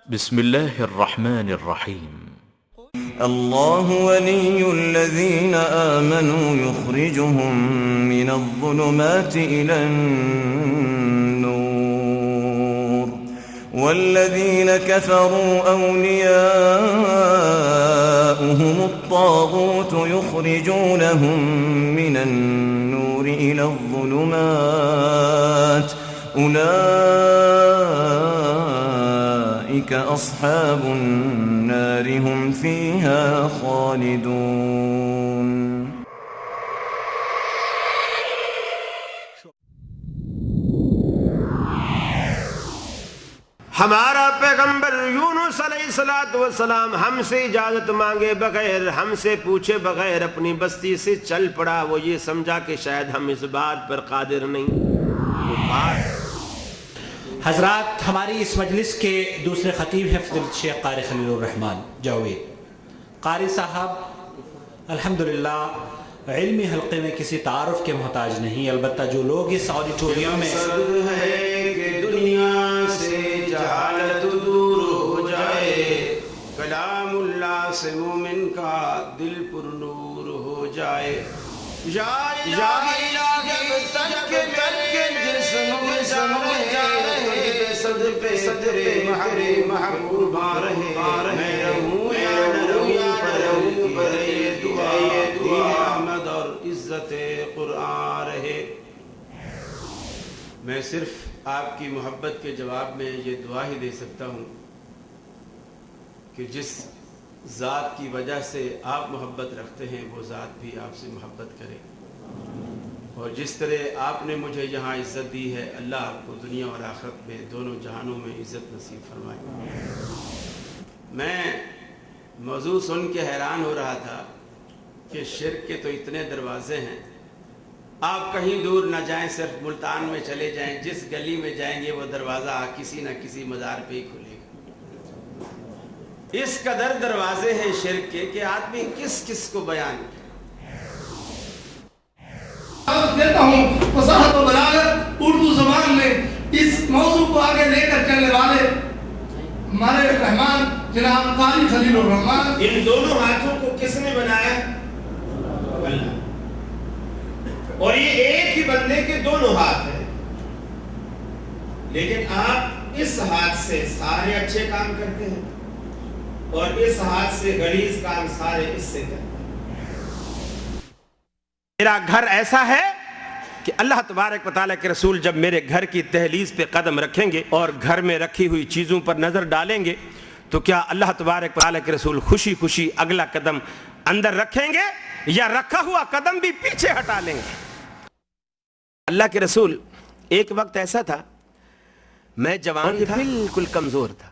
بسم الله الرحمن الرحيم. الله ولي الذين آمنوا يخرجهم من الظلمات إلى النور والذين كفروا أولياؤهم الطاغوت يخرجونهم من النور إلى الظلمات أولئك أصحاب النار هم فيها خالدون. ہمارا پیغمبر یونس علیہ السلام ہم سے اجازت مانگے بغیر، ہم سے پوچھے بغیر اپنی بستی سے چل پڑا. وہ یہ سمجھا کہ شاید ہم اس بات پر قادر نہیں. حضرات، ہماری اس مجلس کے دوسرے خطیب ہیں فضیلت شیخ قاری خلیل الرحمن جاوید قاری صاحب. الحمدللہ علمی حلقے میں کسی تعارف کے محتاج نہیں، البتہ جو لوگ اس آڈیٹوریم میں ہے کہ دنیا سے جہالت دور ہو جائے، کلام اللہ سے مومن کا دل پر نور ہو جائے. یا اللہ جب تک جسم میں سمجھ جائے، صد پہ صدرے محرے محبوبہ رہے، میں رہوں یا نہ رہوں پر یہ دعا احمد اور عزت قرآن رہے. میں صرف آپ کی محبت کے جواب میں یہ دعا ہی دے سکتا ہوں کہ جس ذات کی وجہ سے آپ محبت رکھتے ہیں وہ ذات بھی آپ سے محبت کرے، اور جس طرح آپ نے مجھے یہاں عزت دی ہے، اللہ آپ کو دنیا اور آخرت میں دونوں جہانوں میں عزت نصیب فرمائے. میں موضوع سن کے حیران ہو رہا تھا کہ شرک کے تو اتنے دروازے ہیں، آپ کہیں دور نہ جائیں، صرف ملتان میں چلے جائیں، جس گلی میں جائیں گے وہ دروازہ کسی نہ کسی مزار پہ ہی کھلے گا. اس قدر دروازے ہیں شرک کے کہ آدمی کس کس کو بیان کرے. دیتا ہوں فصاحت و بلاغت اردو زبان میں اس موضوع کو آگے لے کر چلنے والے ہمارے رحمان جناب قاری خلیل الرحمن. ان دونوں ہاتھوں کو کس نے بنایا؟ اللہ. اور یہ ایک ہی بندے کے دونوں ہاتھ ہیں، لیکن آپ اس ہاتھ سے سارے اچھے کام کرتے ہیں اور اس ہاتھ سے غلیظ کام سارے اس سے کرتے ہیں. میرا گھر ایسا ہے کہ اللہ تبارک و تعالیٰ کے رسول جب میرے گھر کی دہلیز پہ قدم رکھیں گے اور گھر میں رکھی ہوئی چیزوں پر نظر ڈالیں گے تو کیا اللہ تبارک و تعالیٰ کے رسول خوشی خوشی اگلا قدم اندر رکھیں گے یا رکھا ہوا قدم بھی پیچھے ہٹا لیں گے؟ اللہ کے رسول ایک وقت ایسا تھا، میں جوان تھا، بالکل کمزور تھا.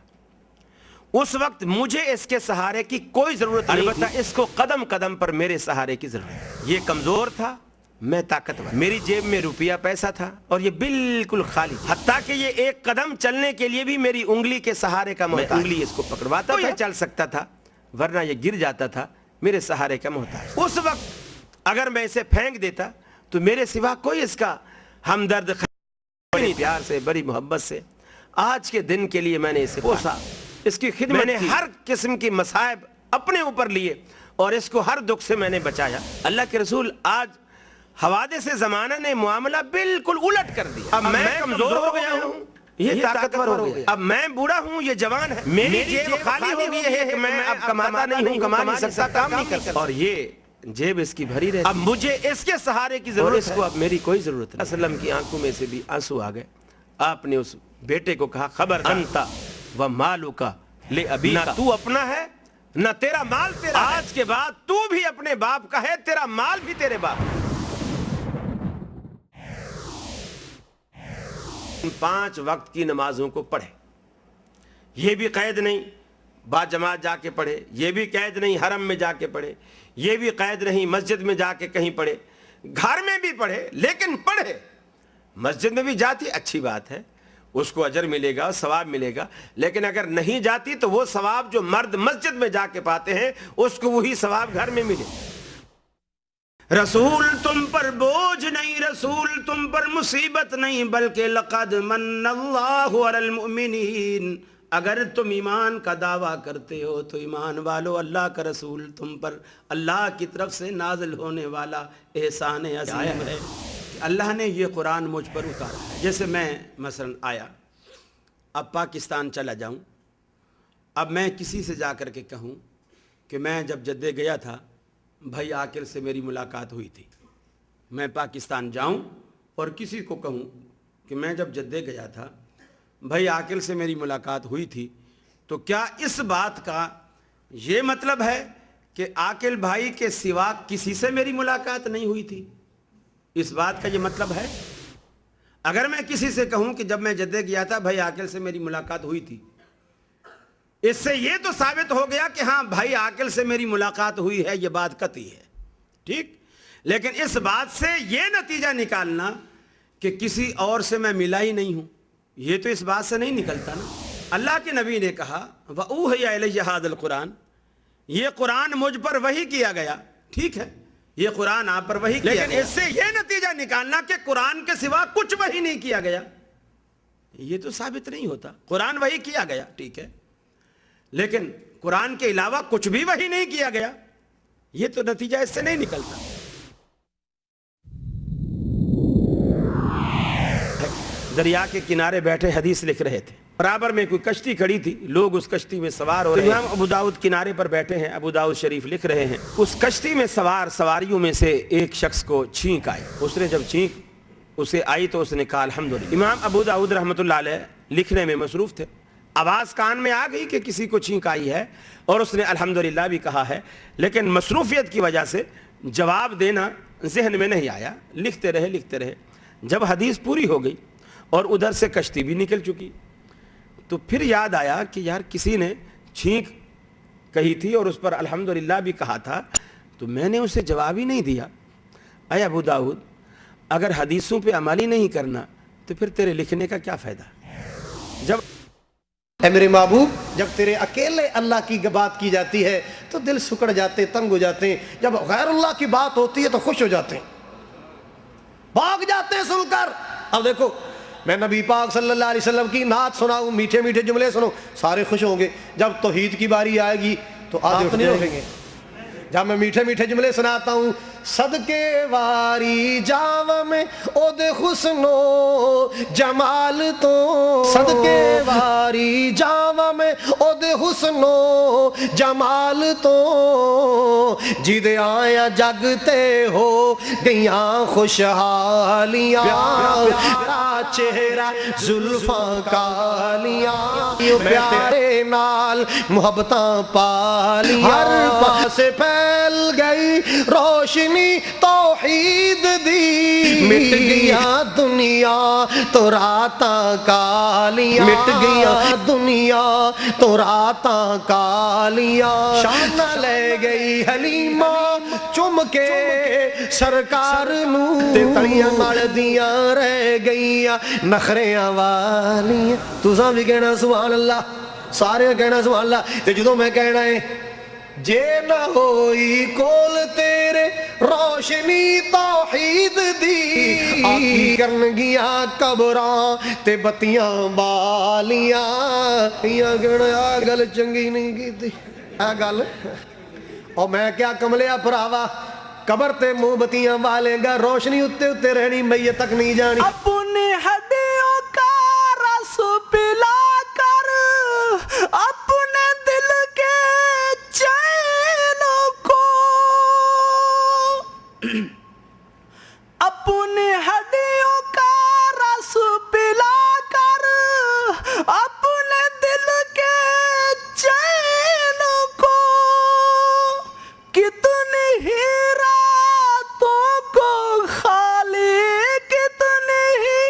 اس وقت مجھے اس کے سہارے کی کوئی ضرورت نہیں، البتہ اس کو قدم قدم پر میرے سہارے کی ضرورت. یہ کمزور تھا، میں طاقتور. میری جیب میں روپیہ پیسہ تھا اور یہ بالکل خالی، حتیٰ کہ یہ ایک قدم چلنے کے لیے بھی میری انگلی کے سہارے کا محتاج. انگلی اس کو پکڑواتا تھا، یہ چل سکتا تھا، ورنہ یہ گر جاتا تھا، میرے سہارے کا محتاج. اس وقت اگر میں اسے پھینک دیتا تو میرے سوا کوئی اس کا ہمدرد، بڑی پیار سے، بڑی محبت سے آج کے دن کے لیے میں نے اسے پوسا، اس کی خدمت میں نے ہر قسم کی مصائب اپنے اوپر لیے اور اس کو ہر دکھ سے میں نے بچایا. اللہ کے رسول آج حوادث زمانہ نے معاملہ بالکل الٹ کر دیا. اب میں کمزور ہو گیا ہوں، یہ طاقتور ہو گیا. اب میں بوڑھا ہوں، یہ جوان ہے. میری جیب خالی ہو گئی ہے کہ میں اب کماتا نہیں ہوں، کما نہیں سکتا، کام نہیں کر سکتا، اور یہ جیب اس کی بھری رہتی. اب مجھے اس کے سہارے کی ضرورت ہے، اس کو اب میری کوئی ضرورت نہیں. اسلم کی آنکھوں میں سے بھی آنسو آ گئے. آپ نے اس بیٹے کو کہا، خبر انتا و مالوکا لے ابی، نہ تو اپنا ہے نہ تیرا مال تیرا. آج کے بعد تو بھی اپنے باپ کا ہے، تیرا مال بھی تیرے باپ. 5 وقت کی نمازوں کو پڑھے، یہ بھی قید نہیں با جماعت جا کے پڑھے، یہ بھی قید نہیں حرم میں جا کے پڑھے، یہ بھی قید نہیں مسجد میں جا کے کہیں پڑھے، گھر میں بھی پڑھے لیکن پڑھے. مسجد میں بھی جاتی اچھی بات ہے، اس کو اجر ملے گا، ثواب ملے گا، لیکن اگر نہیں جاتی تو وہ ثواب جو مرد مسجد میں جا کے پاتے ہیں اس کو وہی ثواب گھر میں ملے. رسول تم پر بوجھ نہیں، رسول تم پر مصیبت نہیں، بلکہ لقد من اللہ علی المؤمنین اگر تم ایمان کا دعویٰ کرتے ہو تو ایمان والو اللہ کا رسول تم پر اللہ کی طرف سے نازل ہونے والا احسان عظیم ہے کہ اللہ نے یہ قرآن مجھ پر اتارا ہے۔ جیسے میں مثلا آیا، اب پاکستان چلا جاؤں، اب میں کسی سے جا کر کے کہوں کہ میں جب جدے گیا تھا بھائی عاقل سے میری ملاقات ہوئی تھی، میں پاکستان جاؤں اور کسی کو کہوں کہ میں جب جدے گیا تھا بھائی عاقل سے میری ملاقات ہوئی تھی، تو کیا اس بات کا یہ مطلب ہے کہ عاقل بھائی کے سوا کسی سے میری ملاقات نہیں ہوئی تھی؟ اس بات کا یہ مطلب ہے؟ اگر میں کسی سے کہوں کہ جب میں جدے گیا تھا بھائی عاقل سے میری ملاقات ہوئی تھی، اس سے یہ تو ثابت ہو گیا کہ ہاں بھائی عاقل سے میری ملاقات ہوئی ہے، یہ بات قطعی ہے، ٹھیک؟ لیکن اس بات سے یہ نتیجہ نکالنا کہ کسی اور سے میں ملا ہی نہیں ہوں، یہ تو اس بات سے نہیں نکلتا نا۔ اللہ کے نبی نے کہا وَأُوحِيَ إِلَيَّ هَذَا الْقُرْآنَ، یہ قرآن مجھ پر وحی کیا گیا، ٹھیک ہے، یہ قرآن آپ پر وحی کیا گیا، لیکن اس سے یہ نتیجہ نکالنا کہ قرآن کے سوا کچھ وحی نہیں کیا گیا، یہ تو ثابت نہیں ہوتا۔ قرآن وحی کیا گیا، ٹھیک ہے، لیکن قرآن کے علاوہ کچھ بھی وحی نہیں کیا گیا، یہ تو نتیجہ اس سے نہیں نکلتا۔ دریا کے کنارے بیٹھے حدیث لکھ رہے تھے، برابر میں کوئی کشتی کھڑی تھی، لوگ اس کشتی میں سوار ہو رہے ہیں۔ امام ابو داؤد کنارے پر بیٹھے ہیں، ابو داؤد شریف لکھ رہے ہیں، اس کشتی میں سوار سواریوں میں سے ایک شخص کو چھینک آئی، اس نے جب چھینک اسے آئی تو اس نے کہا الحمدللہ۔ امام ابو داؤد رحمۃ اللہ علیہ لکھنے میں مصروف تھے، آواز کان میں آ گئی کہ کسی کو چھینک آئی ہے اور اس نے الحمدللہ بھی کہا ہے، لیکن مصروفیت کی وجہ سے جواب دینا ذہن میں نہیں آیا، لکھتے رہے۔ جب حدیث پوری ہو گئی اور ادھر سے کشتی بھی نکل چکی تو پھر یاد آیا کہ یار کسی نے چھینک کہی تھی اور اس پر الحمدللہ بھی کہا تھا، تو میں نے اسے جواب ہی نہیں دیا۔ اے ابو داؤد، اگر حدیثوں پہ عمل ہی نہیں کرنا تو پھر تیرے لکھنے کا کیا فائدہ؟ جب اے میرے محبوب، جب تیرے اکیلے اللہ کی بات کی جاتی ہے تو دل سکڑ جاتے، تنگ ہو جاتے ہیں، جب غیر اللہ کی بات ہوتی ہے تو خوش ہو جاتے ہیں، بھاگ جاتے ہیں سن کر۔ اب دیکھو، میں نبی پاک صلی اللہ علیہ وسلم کی نعت سناؤں، میٹھے میٹھے جملے سنو، سارے خوش ہوں گے۔ جب توحید کی باری آئے گی تو آدھے اٹھ جائیں گے۔ جب میں میٹھے میٹھے جملے سناتا ہوں، صدقے واری جاو میں او دے حسن و جمال تو، صدقے واری جاو میں او دے حسن و جمال تو، جیدے آیا جگتے ہو گیاں خوشحالیاں، میرا چہرہ زلفاں کالیاں، پیارے نال محبتاں پالیاں، ہر پاس پھیل گئی روشنی توحید دی، مٹ گیا دنیا تو راتاں کالیاں، مٹ گیا دنیا تو راتاں کالیاں، شان لے گئی حلیمہ چم کے سرکار نو، تے تڑیاں مڑ دیاں رہ گئیاں نخریاں والیاں۔ تساں بھی کہنا سبحان اللہ، سارے کہنا سبحان اللہ۔ تے جدوں میں کہنا ہے جے نہ ہوئی کول تیرے روشنی توحید دی، آتی کرن گیا قبراں تے بتیاں بالیاں، یہ گڑا گل چنگی نہیں کی تھی گل، اور میں کیا کملیا پراوا، قبر تے منہ بتیاں بالے گا، روشنی اتے اتے رہنی، میت تک نہیں جانی۔ اپنی ہڈیوں کا رس پلا کر اپنے دل کے چین کو، اپنی ہڈیوں کا رس پلا کر اپنے دل کے چین کو، کتنی ہی راتوں کو خالی، کتنی ہی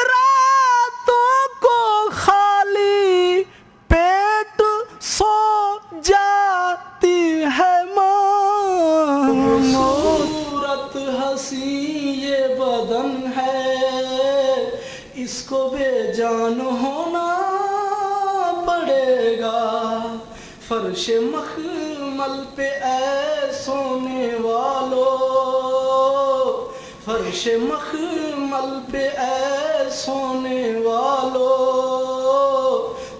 راتوں کو خالی پیٹ سو جاتی ہے ماں، صورت حسین یہ بدن ہے، اس کو بے جان ہونا پڑے گا، فرش مخمل پہ اے سونے والو، فرش مخمل پہ اے سونے والو،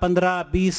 15-20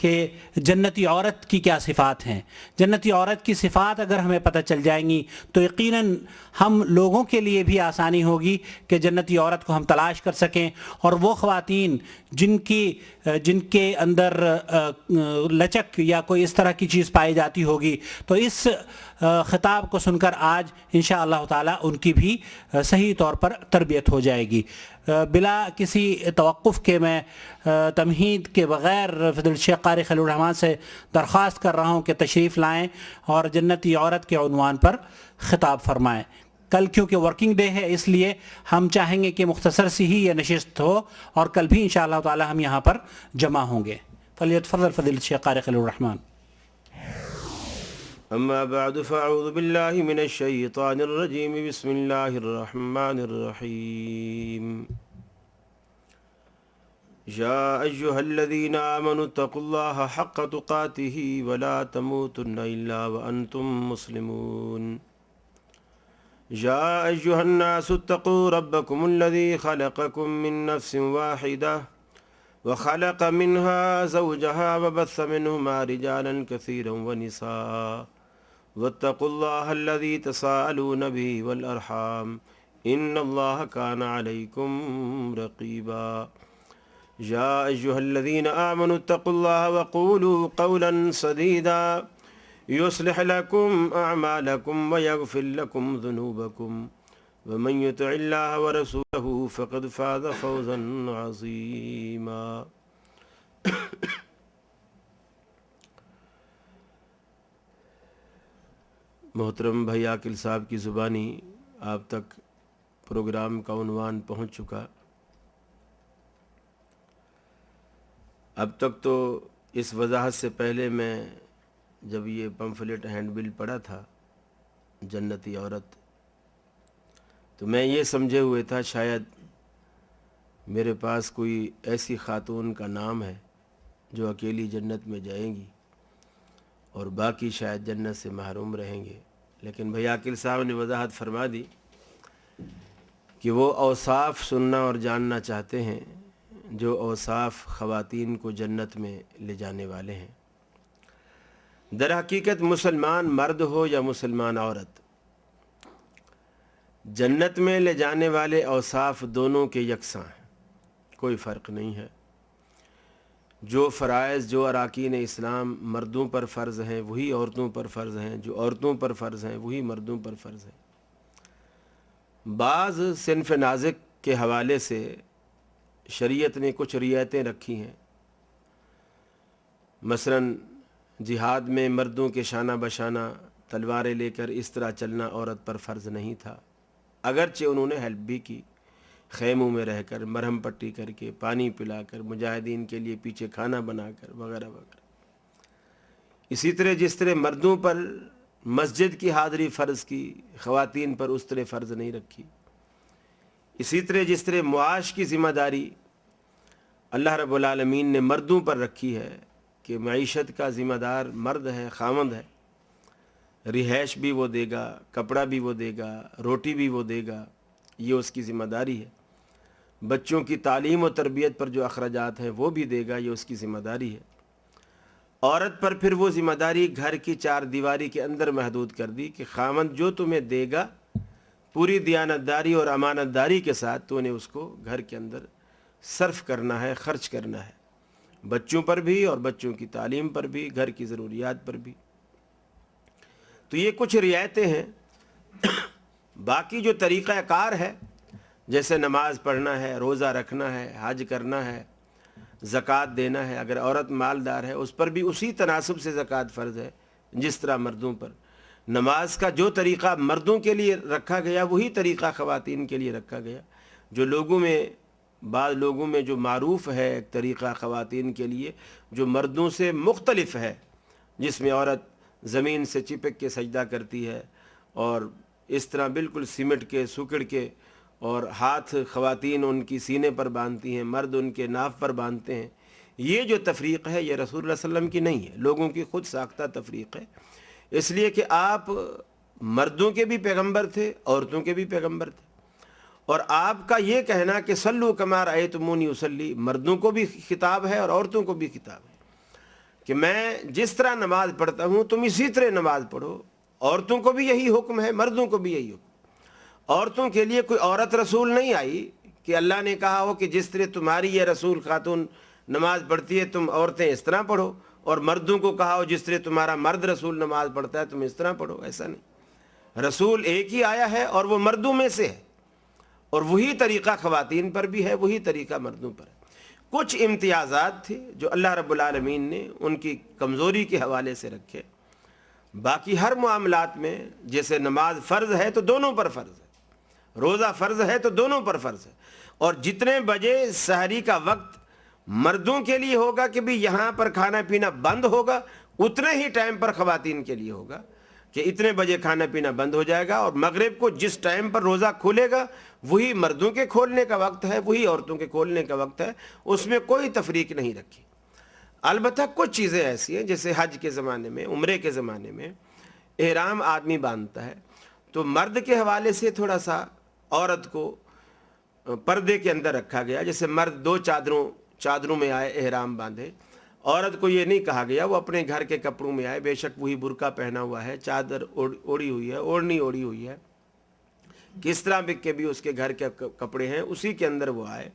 کہ جنتی عورت کی کیا صفات ہیں. جنتی عورت کی صفات اگر ہمیں پتہ چل جائیں گی تو یقیناً ہم لوگوں کے لیے بھی آسانی ہوگی کہ جنتی عورت کو ہم تلاش کر سکیں، اور وہ خواتین جن کے اندر لچک یا کوئی اس طرح کی چیز پائی جاتی ہوگی تو اس خطاب کو سن کر آج انشاءاللہ تعالی ان کی بھی صحیح طور پر تربیت ہو جائے گی. بلا کسی توقف کے میں تمہید کے بغیر فضل الشیخ قاری خلیل الرحمان سے درخواست کر رہا ہوں کہ تشریف لائیں اور جنتی عورت کے عنوان پر خطاب فرمائیں. کل کیونکہ ورکنگ ڈے ہے اس لیے ہم چاہیں گے کہ مختصر سی ہی یہ نشست ہو، اور کل بھی انشاءاللہ تعالی ہم یہاں پر جمع ہوں گے. فلیتفضل فضل الشیخ قاری خلیل الرحمان. اما بعد فاعوذ باللہ من الشیطان الرجیم بسم اللہ الرحمن الرحیم. یا ایہا الذین آمنوا اتقوا اللہ حق تقاتہ ولا تموتن الا وانتم مسلمون. یا ایہا الناس اتقوا ربکم الذی خلقکم من نفس واحدہ وخلق منها زوجها وبث منهما رجالا كثيرا ونساء واتقوا الله الذي تساءلون به والأرحام إن الله كان عليكم رقيبا. يا أيها الذين آمنوا اتقوا الله وقولوا قولا سديدا يصلح لكم أعمالكم ويغفر لكم ذنوبكم ومن يطع الله ورسوله فقد فاز فوزا عظيما. محترم بھائی عاقل صاحب کی زبانی آپ تک پروگرام کا عنوان پہنچ چکا. اب تک تو اس وضاحت سے پہلے میں جب یہ پمفلٹ ہینڈ بل پڑھا تھا جنتی عورت تو میں یہ سمجھے ہوئے تھا شاید میرے پاس کوئی ایسی خاتون کا نام ہے جو اکیلی جنت میں جائیں گی اور باقی شاید جنت سے محروم رہیں گے. لیکن بھائی عاقل صاحب نے وضاحت فرما دی کہ وہ اوصاف سننا اور جاننا چاہتے ہیں جو اوصاف خواتین کو جنت میں لے جانے والے ہیں. در حقیقت مسلمان مرد ہو یا مسلمان عورت، جنت میں لے جانے والے اوصاف دونوں کے یکساں ہیں، کوئی فرق نہیں ہے. جو فرائض جو اراکین اسلام مردوں پر فرض ہیں وہی عورتوں پر فرض ہیں، جو عورتوں پر فرض ہیں وہی مردوں پر فرض ہیں. بعض صنف نازک کے حوالے سے شریعت نے کچھ رعایتیں رکھی ہیں. مثلا جہاد میں مردوں کے شانہ بشانہ تلواریں لے کر اس طرح چلنا عورت پر فرض نہیں تھا، اگرچہ انہوں نے ہیلپ بھی کی، خیموں میں رہ کر مرہم پٹی کر کے پانی پلا کر مجاہدین کے لیے پیچھے کھانا بنا کر وغیرہ وغیرہ. اسی طرح جس طرح مردوں پر مسجد کی حاضری فرض کی، خواتین پر اس طرح فرض نہیں رکھی. اسی طرح جس طرح معاش کی ذمہ داری اللہ رب العالمین نے مردوں پر رکھی ہے کہ معیشت کا ذمہ دار مرد ہے، خاوند ہے، رہائش بھی وہ دے گا، کپڑا بھی وہ دے گا، روٹی بھی وہ دے گا، یہ اس کی ذمہ داری ہے. بچوں کی تعلیم و تربیت پر جو اخراجات ہیں وہ بھی دے گا، یہ اس کی ذمہ داری ہے. عورت پر پھر وہ ذمہ داری گھر کی چار دیواری کے اندر محدود کر دی کہ خاوند جو تمہیں دے گا پوری دیانتداری اور امانت داری کے ساتھ تو نے اس کو گھر کے اندر صرف کرنا ہے، خرچ کرنا ہے، بچوں پر بھی اور بچوں کی تعلیم پر بھی، گھر کی ضروریات پر بھی. تو یہ کچھ رعایتیں ہیں. باقی جو طریقہ کار ہے جیسے نماز پڑھنا ہے، روزہ رکھنا ہے، حج کرنا ہے، زکوٰۃ دینا ہے، اگر عورت مالدار ہے اس پر بھی اسی تناسب سے زکوٰۃ فرض ہے جس طرح مردوں پر. نماز کا جو طریقہ مردوں کے لیے رکھا گیا وہی طریقہ خواتین کے لیے رکھا گیا. جو لوگوں میں بعض لوگوں میں جو معروف ہے ایک طریقہ خواتین کے لیے جو مردوں سے مختلف ہے، جس میں عورت زمین سے چپک کے سجدہ کرتی ہے اور اس طرح بالکل سمٹ کے سکڑ کے، اور ہاتھ خواتین ان کی سینے پر باندھتی ہیں، مرد ان کے ناف پر باندھتے ہیں. یہ جو تفریق ہے یہ رسول اللہ صلی اللہ علیہ وسلم کی نہیں ہے، لوگوں کی خود ساختہ تفریق ہے. اس لیے کہ آپ مردوں کے بھی پیغمبر تھے، عورتوں کے بھی پیغمبر تھے، اور آپ کا یہ کہنا کہ صلو کما رأیتمونی اصلی مردوں کو بھی خطاب ہے اور عورتوں کو بھی خطاب ہے. کہ میں جس طرح نماز پڑھتا ہوں تم اسی طرح نماز پڑھو. عورتوں کو بھی یہی حکم ہے, مردوں کو بھی یہی حکم. عورتوں کے لیے کوئی عورت رسول نہیں آئی کہ اللہ نے کہا ہو کہ جس طرح تمہاری یہ رسول خاتون نماز پڑھتی ہے تم عورتیں اس طرح پڑھو, اور مردوں کو کہا ہو جس طرح تمہارا مرد رسول نماز پڑھتا ہے تم اس طرح پڑھو. ایسا نہیں, رسول ایک ہی آیا ہے اور وہ مردوں میں سے ہے, اور وہی طریقہ خواتین پر بھی ہے, وہی طریقہ مردوں پر ہے. کچھ امتیازات تھے جو اللہ رب العالمین نے ان کی کمزوری کے حوالے سے رکھے. باقی ہر معاملات میں جیسے نماز فرض ہے تو دونوں پر فرض ہے, روزہ فرض ہے تو دونوں پر فرض ہے, اور جتنے بجے سحری کا وقت مردوں کے لیے ہوگا کہ بھی یہاں پر کھانا پینا بند ہوگا, اتنے ہی ٹائم پر خواتین کے لیے ہوگا کہ اتنے بجے کھانا پینا بند ہو جائے گا, اور مغرب کو جس ٹائم پر روزہ کھولے گا وہی مردوں کے کھولنے کا وقت ہے, وہی عورتوں کے کھولنے کا وقت ہے, اس میں کوئی تفریق نہیں رکھی. البتہ کچھ چیزیں ایسی ہیں جیسے حج کے زمانے میں, عمرے کے زمانے میں احرام آدمی باندھتا ہے تو مرد کے حوالے سے تھوڑا سا عورت کو پردے کے اندر رکھا گیا. جیسے مرد 2 چادروں میں آئے احرام باندھے, عورت کو یہ نہیں کہا گیا وہ اپنے گھر کے کپڑوں میں آئے, بے شک وہی برقع پہنا ہوا ہے, چادر اوڑھی ہوئی ہے, اوڑھنی اوڑھی ہوئی ہے, کس طرح کے بھی اس کے گھر کے کپڑے ہیں اسی کے اندر وہ آئے.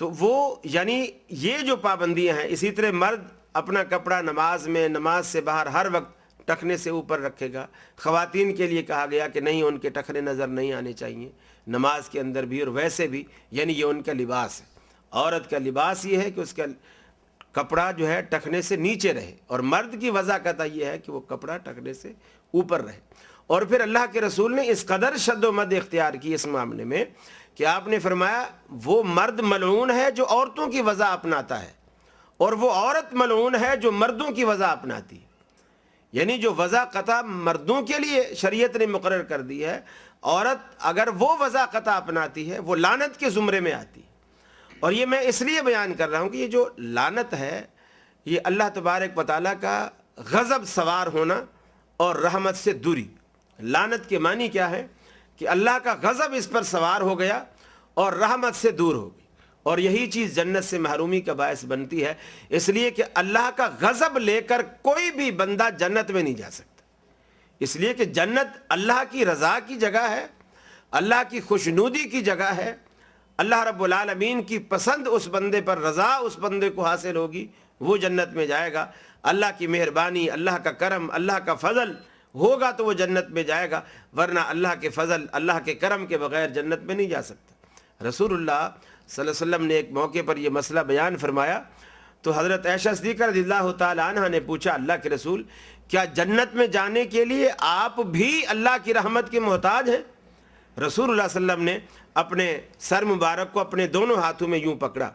تو وہ یعنی یہ جو پابندیاں ہیں. اسی طرح مرد اپنا کپڑا نماز میں, نماز سے باہر ہر وقت ٹخنے سے اوپر رکھے گا. خواتین کے لیے کہا گیا کہ نہیں, ان کے ٹخنے نظر نہیں آنے چاہیے نماز کے اندر بھی اور ویسے بھی, یعنی یہ ان کا لباس ہے. عورت کا لباس یہ ہے کہ اس کا کپڑا جو ہے ٹخنے سے نیچے رہے, اور مرد کی وضاحت یہ ہے کہ وہ کپڑا ٹخنے سے اوپر رہے. اور پھر اللہ کے رسول نے اس قدر شد و مد اختیار کی اس معاملے میں کہ آپ نے فرمایا وہ مرد ملعون ہے جو عورتوں کی وضع اپناتا ہے, اور وہ عورت ملعون ہے جو مردوں کی وضع اپناتی ہے. یعنی جو وضع قطع مردوں کے لیے شریعت نے مقرر کر دی ہے, عورت اگر وہ وضع قطع اپناتی ہے وہ لعنت کے زمرے میں آتی ہے. اور یہ میں اس لیے بیان کر رہا ہوں کہ یہ جو لعنت ہے یہ اللہ تبارک و تعالیٰ کا غضب سوار ہونا اور رحمت سے دوری. لعنت کے معنی کیا ہے کہ اللہ کا غضب اس پر سوار ہو گیا اور رحمت سے دور ہو گئی, اور یہی چیز جنت سے محرومی کا باعث بنتی ہے. اس لیے کہ اللہ کا غضب لے کر کوئی بھی بندہ جنت میں نہیں جا سکتا, اس لیے کہ جنت اللہ کی رضا کی جگہ ہے, اللہ کی خوشنودی کی جگہ ہے. اللہ رب العالمین کی پسند اس بندے پر, رضا اس بندے کو حاصل ہوگی, وہ جنت میں جائے گا. اللہ کی مہربانی, اللہ کا کرم, اللہ کا فضل ہوگا تو وہ جنت میں جائے گا, ورنہ اللہ کے فضل, اللہ کے کرم کے بغیر جنت میں نہیں جا سکتا. رسول اللہ صلی اللہ علیہ وسلم نے ایک موقع پر یہ مسئلہ بیان فرمایا تو حضرت عائشہ صدیقہ رضی اللہ تعالی عنہ نے پوچھا, اللہ کے رسول کیا جنت میں جانے کے لیے آپ بھی اللہ کی رحمت کے محتاج ہیں؟ رسول اللہ صلی اللہ علیہ وسلم نے اپنے سر مبارک کو اپنے دونوں ہاتھوں میں یوں پکڑا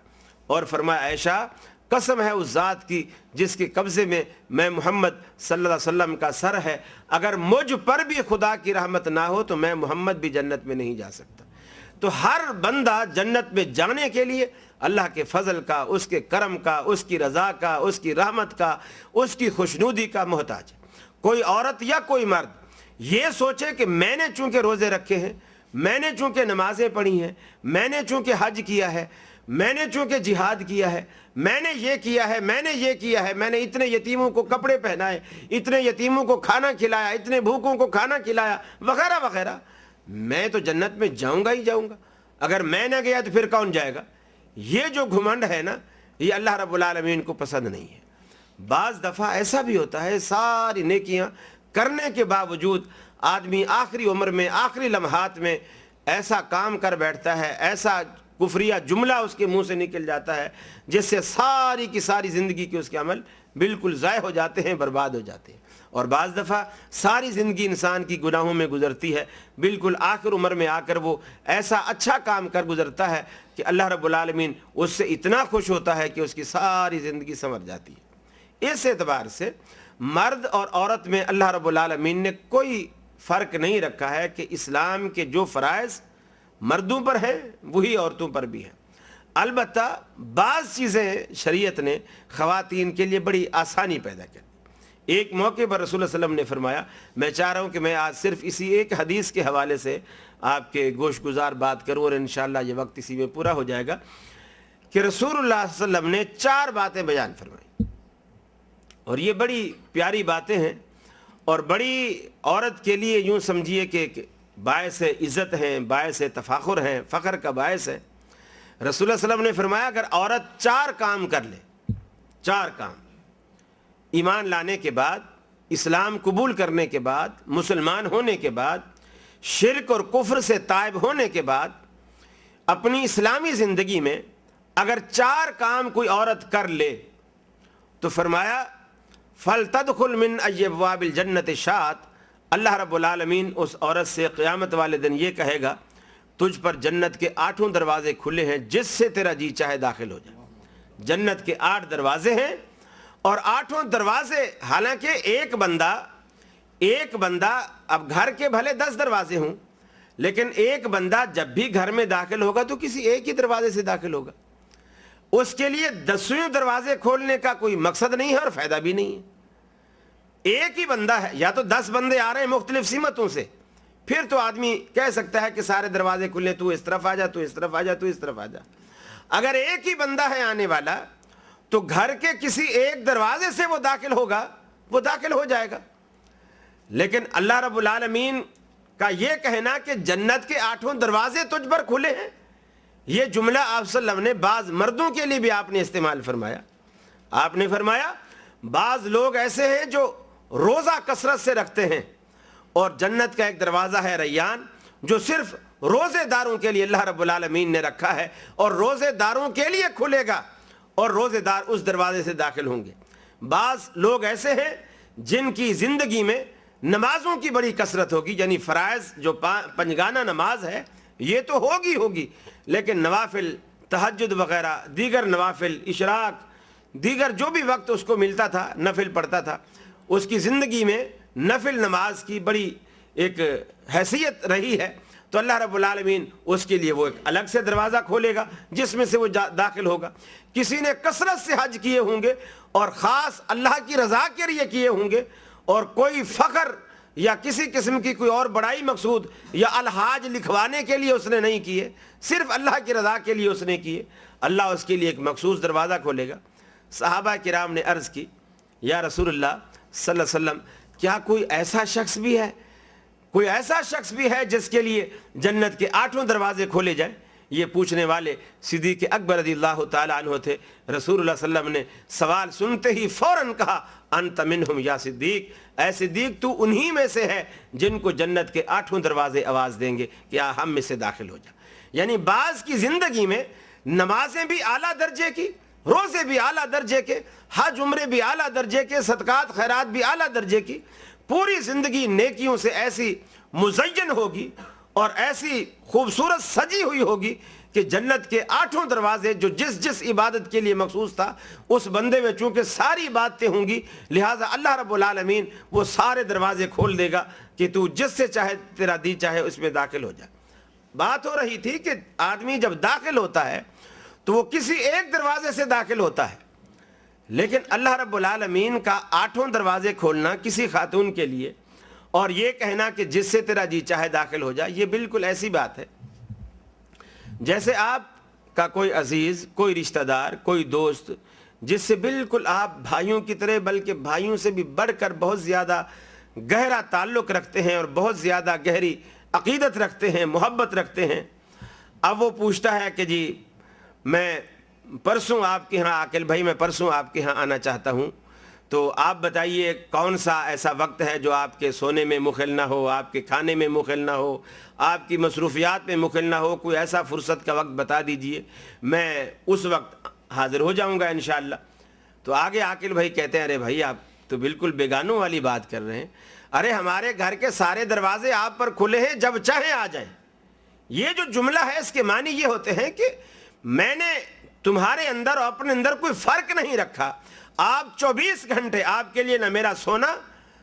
اور فرمایا, عائشہ قسم ہے اس ذات کی جس کے قبضے میں محمد صلی اللہ علیہ وسلم کا سر ہے, اگر مجھ پر بھی خدا کی رحمت نہ ہو تو میں محمد بھی جنت میں نہیں جا سکتا. تو ہر بندہ جنت میں جانے کے لیے اللہ کے فضل کا, اس کے کرم کا, اس کی رضا کا, اس کی رحمت کا, اس کی خوشنودی کا محتاج ہے. کوئی عورت یا کوئی مرد یہ سوچے کہ میں نے چونکہ روزے رکھے ہیں, میں نے چونکہ نمازیں پڑھی ہیں, میں نے چونکہ حج کیا ہے, میں نے چونکہ جہاد کیا ہے, میں نے یہ کیا ہے, میں نے یہ کیا ہے, میں نے اتنے یتیموں کو کپڑے پہنائے, اتنے یتیموں کو کھانا کھلایا, اتنے بھوکوں کو کھانا کھلایا وغیرہ وغیرہ, میں تو جنت میں جاؤں گا ہی جاؤں گا, اگر میں نہ گیا تو پھر کون جائے گا. یہ جو گھمنڈ ہے نا, یہ اللہ رب العالمین کو پسند نہیں ہے. بعض دفعہ ایسا بھی ہوتا ہے ساری نیکیاں کرنے کے باوجود آدمی آخری عمر میں, آخری لمحات میں ایسا کام کر بیٹھتا ہے, ایسا کفریہ جملہ اس کے منہ سے نکل جاتا ہے جس سے ساری کی ساری زندگی کے اس کے عمل بالکل ضائع ہو جاتے ہیں, برباد ہو جاتے ہیں. اور بعض دفعہ ساری زندگی انسان کی گناہوں میں گزرتی ہے, بالکل آخر عمر میں آ کر وہ ایسا اچھا کام کر گزرتا ہے کہ اللہ رب العالمین اس سے اتنا خوش ہوتا ہے کہ اس کی ساری زندگی سنور جاتی ہے. اس اعتبار سے مرد اور عورت میں اللہ رب العالمین نے کوئی فرق نہیں رکھا ہے کہ اسلام کے جو فرائض مردوں پر ہیں وہی عورتوں پر بھی ہیں. البتہ بعض چیزیں شریعت نے خواتین کے لیے بڑی آسانی پیدا کر دی. ایک موقع پر رسول اللہ صلی اللہ علیہ وسلم نے فرمایا, میں چاہ رہا ہوں کہ میں آج صرف اسی ایک حدیث کے حوالے سے آپ کے گوش گزار بات کروں اور انشاءاللہ یہ وقت اسی میں پورا ہو جائے گا, کہ رسول اللہ صلی اللہ علیہ وسلم نے 4 باتیں بیان فرمائی. اور یہ بڑی پیاری باتیں ہیں اور بڑی عورت کے لیے یوں سمجھیے کہ باعث عزت ہیں، باعث تفاخر ہیں، فخر کا باعث ہے۔ رسول اللہ صلی اللہ علیہ وسلم نے فرمایا اگر عورت 4 کام کر لے، 4 کام، ایمان لانے کے بعد، اسلام قبول کرنے کے بعد، مسلمان ہونے کے بعد، شرک اور کفر سے تائب ہونے کے بعد، اپنی اسلامی زندگی میں اگر 4 کام کوئی عورت کر لے تو فرمایا فَلْتَدْخُلْ مِنْ أَبْوَابِ الْجَنَّةِ شَاءَتْ، اللہ رب العالمین اس عورت سے قیامت والے دن یہ کہے گا تجھ پر جنت کے 8 دروازے کھلے ہیں، جس سے تیرا جی چاہے داخل ہو جائے۔ جنت کے 8 دروازے ہیں اور 8 دروازے، حالانکہ ایک بندہ اب گھر کے بھلے 10 دروازے ہوں لیکن ایک بندہ جب بھی گھر میں داخل ہوگا تو کسی ایک ہی دروازے سے داخل ہوگا، اس کے لیے 10 دروازے کھولنے کا کوئی مقصد نہیں ہے اور فائدہ بھی نہیں ہے۔ ایک ہی بندہ ہے، یا تو 10 بندے آ رہے ہیں مختلف سمتوں سے، پھر تو آدمی کہہ سکتا ہے کہ سارے دروازے کھلے، تو اس طرف آ جا، تو اس طرف آ جا، تو اس طرف آ جا۔ اگر ایک ہی بندہ ہے آنے والا تو گھر کے کسی ایک دروازے سے وہ داخل ہوگا، وہ داخل ہو جائے گا۔ لیکن اللہ رب العالمین کا یہ کہنا کہ جنت کے 8 دروازے تجھ پر کھلے ہیں، یہ جملہ آپ صلی اللہ علیہ وسلم نے بعض مردوں کے لیے بھی آپ نے استعمال فرمایا۔ آپ نے فرمایا بعض لوگ ایسے ہیں جو روزہ کثرت سے رکھتے ہیں، اور جنت کا ایک دروازہ ہے ریان جو صرف روزے داروں کے لیے اللہ رب العالمین نے رکھا ہے، اور روزے داروں کے لیے کھلے گا اور روزے دار اس دروازے سے داخل ہوں گے۔ بعض لوگ ایسے ہیں جن کی زندگی میں نمازوں کی بڑی کثرت ہوگی، یعنی فرائض جو 5 گانہ نماز ہے یہ تو ہوگی، لیکن نوافل، تہجد وغیرہ، دیگر نوافل، اشراق، دیگر جو بھی وقت اس کو ملتا تھا نفل پڑھتا تھا، اس کی زندگی میں نفل نماز کی بڑی ایک حیثیت رہی ہے، تو اللہ رب العالمین اس کے لیے وہ ایک الگ سے دروازہ کھولے گا جس میں سے وہ داخل ہوگا۔ کسی نے کثرت سے حج کیے ہوں گے اور خاص اللہ کی رضا کے لیے کیے ہوں گے، اور کوئی فخر یا کسی قسم کی کوئی اور بڑائی مقصود یا الحاج لکھوانے کے لیے اس نے نہیں کیے، صرف اللہ کی رضا کے لیے اس نے کیے، اللہ اس کے لیے ایک مخصوص دروازہ کھولے گا۔ صحابہ کرام نے عرض کی یا رسول اللہ صلی اللہ علیہ وسلم کیا کوئی ایسا شخص بھی ہے جس کے لیے جنت کے 8 دروازے کھولے جائیں؟ یہ پوچھنے والے صدیق اکبر رضی اللہ تعالیٰ عنہ تھے۔ رسول اللہ صلی اللہ علیہ وسلم نے سوال سنتے ہی فوراً کہا انت منہم یا صدیق، اے صدیق تو انہی میں سے ہے جن کو جنت کے 8 دروازے آواز دیں گے کہ ہم میں سے داخل ہو جا۔ یعنی بعض کی زندگی میں نمازیں بھی اعلیٰ درجے کی، روزے بھی اعلیٰ درجے کے، حج عمرے بھی اعلیٰ درجے کے، صدقات خیرات بھی اعلیٰ درجے کی، پوری زندگی نیکیوں سے ایسی مزین ہوگی اور ایسی خوبصورت سجی ہوئی ہوگی کہ جنت کے 8 دروازے جو جس عبادت کے لیے مخصوص تھا اس بندے میں چونکہ ساری باتیں ہوں گی، لہٰذا اللہ رب العالمین وہ سارے دروازے کھول دے گا کہ تو جس سے چاہے تیرا دی چاہے اس میں داخل ہو جائے۔ بات ہو رہی تھی کہ آدمی جب داخل ہوتا ہے تو وہ کسی ایک دروازے سے داخل ہوتا ہے، لیکن اللہ رب العالمین کا 8 دروازے کھولنا کسی خاتون کے لیے اور یہ کہنا کہ جس سے تیرا جی چاہے داخل ہو جائے، یہ بالکل ایسی بات ہے جیسے آپ کا کوئی عزیز، کوئی رشتہ دار، کوئی دوست جس سے بالکل آپ بھائیوں کی طرح بلکہ بھائیوں سے بھی بڑھ کر بہت زیادہ گہرا تعلق رکھتے ہیں اور بہت زیادہ گہری عقیدت رکھتے ہیں، محبت رکھتے ہیں۔ اب وہ پوچھتا ہے کہ جی میں پرسوں آپ کے ہاں عاقل بھائی میں پرسوں آپ کے ہاں آنا چاہتا ہوں، تو آپ بتائیے کون سا ایسا وقت ہے جو آپ کے سونے میں مخل نہ ہو، آپ کے کھانے میں مخل نہ ہو، آپ کی مصروفیات میں مخل نہ ہو، کوئی ایسا فرصت کا وقت بتا دیجئے، میں اس وقت حاضر ہو جاؤں گا انشاءاللہ۔ تو آگے عاقل بھائی کہتے ہیں ارے بھائی آپ تو بالکل بیگانوں والی بات کر رہے ہیں، ارے ہمارے گھر کے سارے دروازے آپ پر کھلے ہیں، جب چاہیں آ جائیں۔ یہ جو جملہ ہے اس کے معنی یہ ہوتے ہیں کہ میں نے تمہارے اندر اور اپنے اندر کوئی فرق نہیں رکھا، آپ 24 گھنٹے آپ کے لیے نہ میرا سونا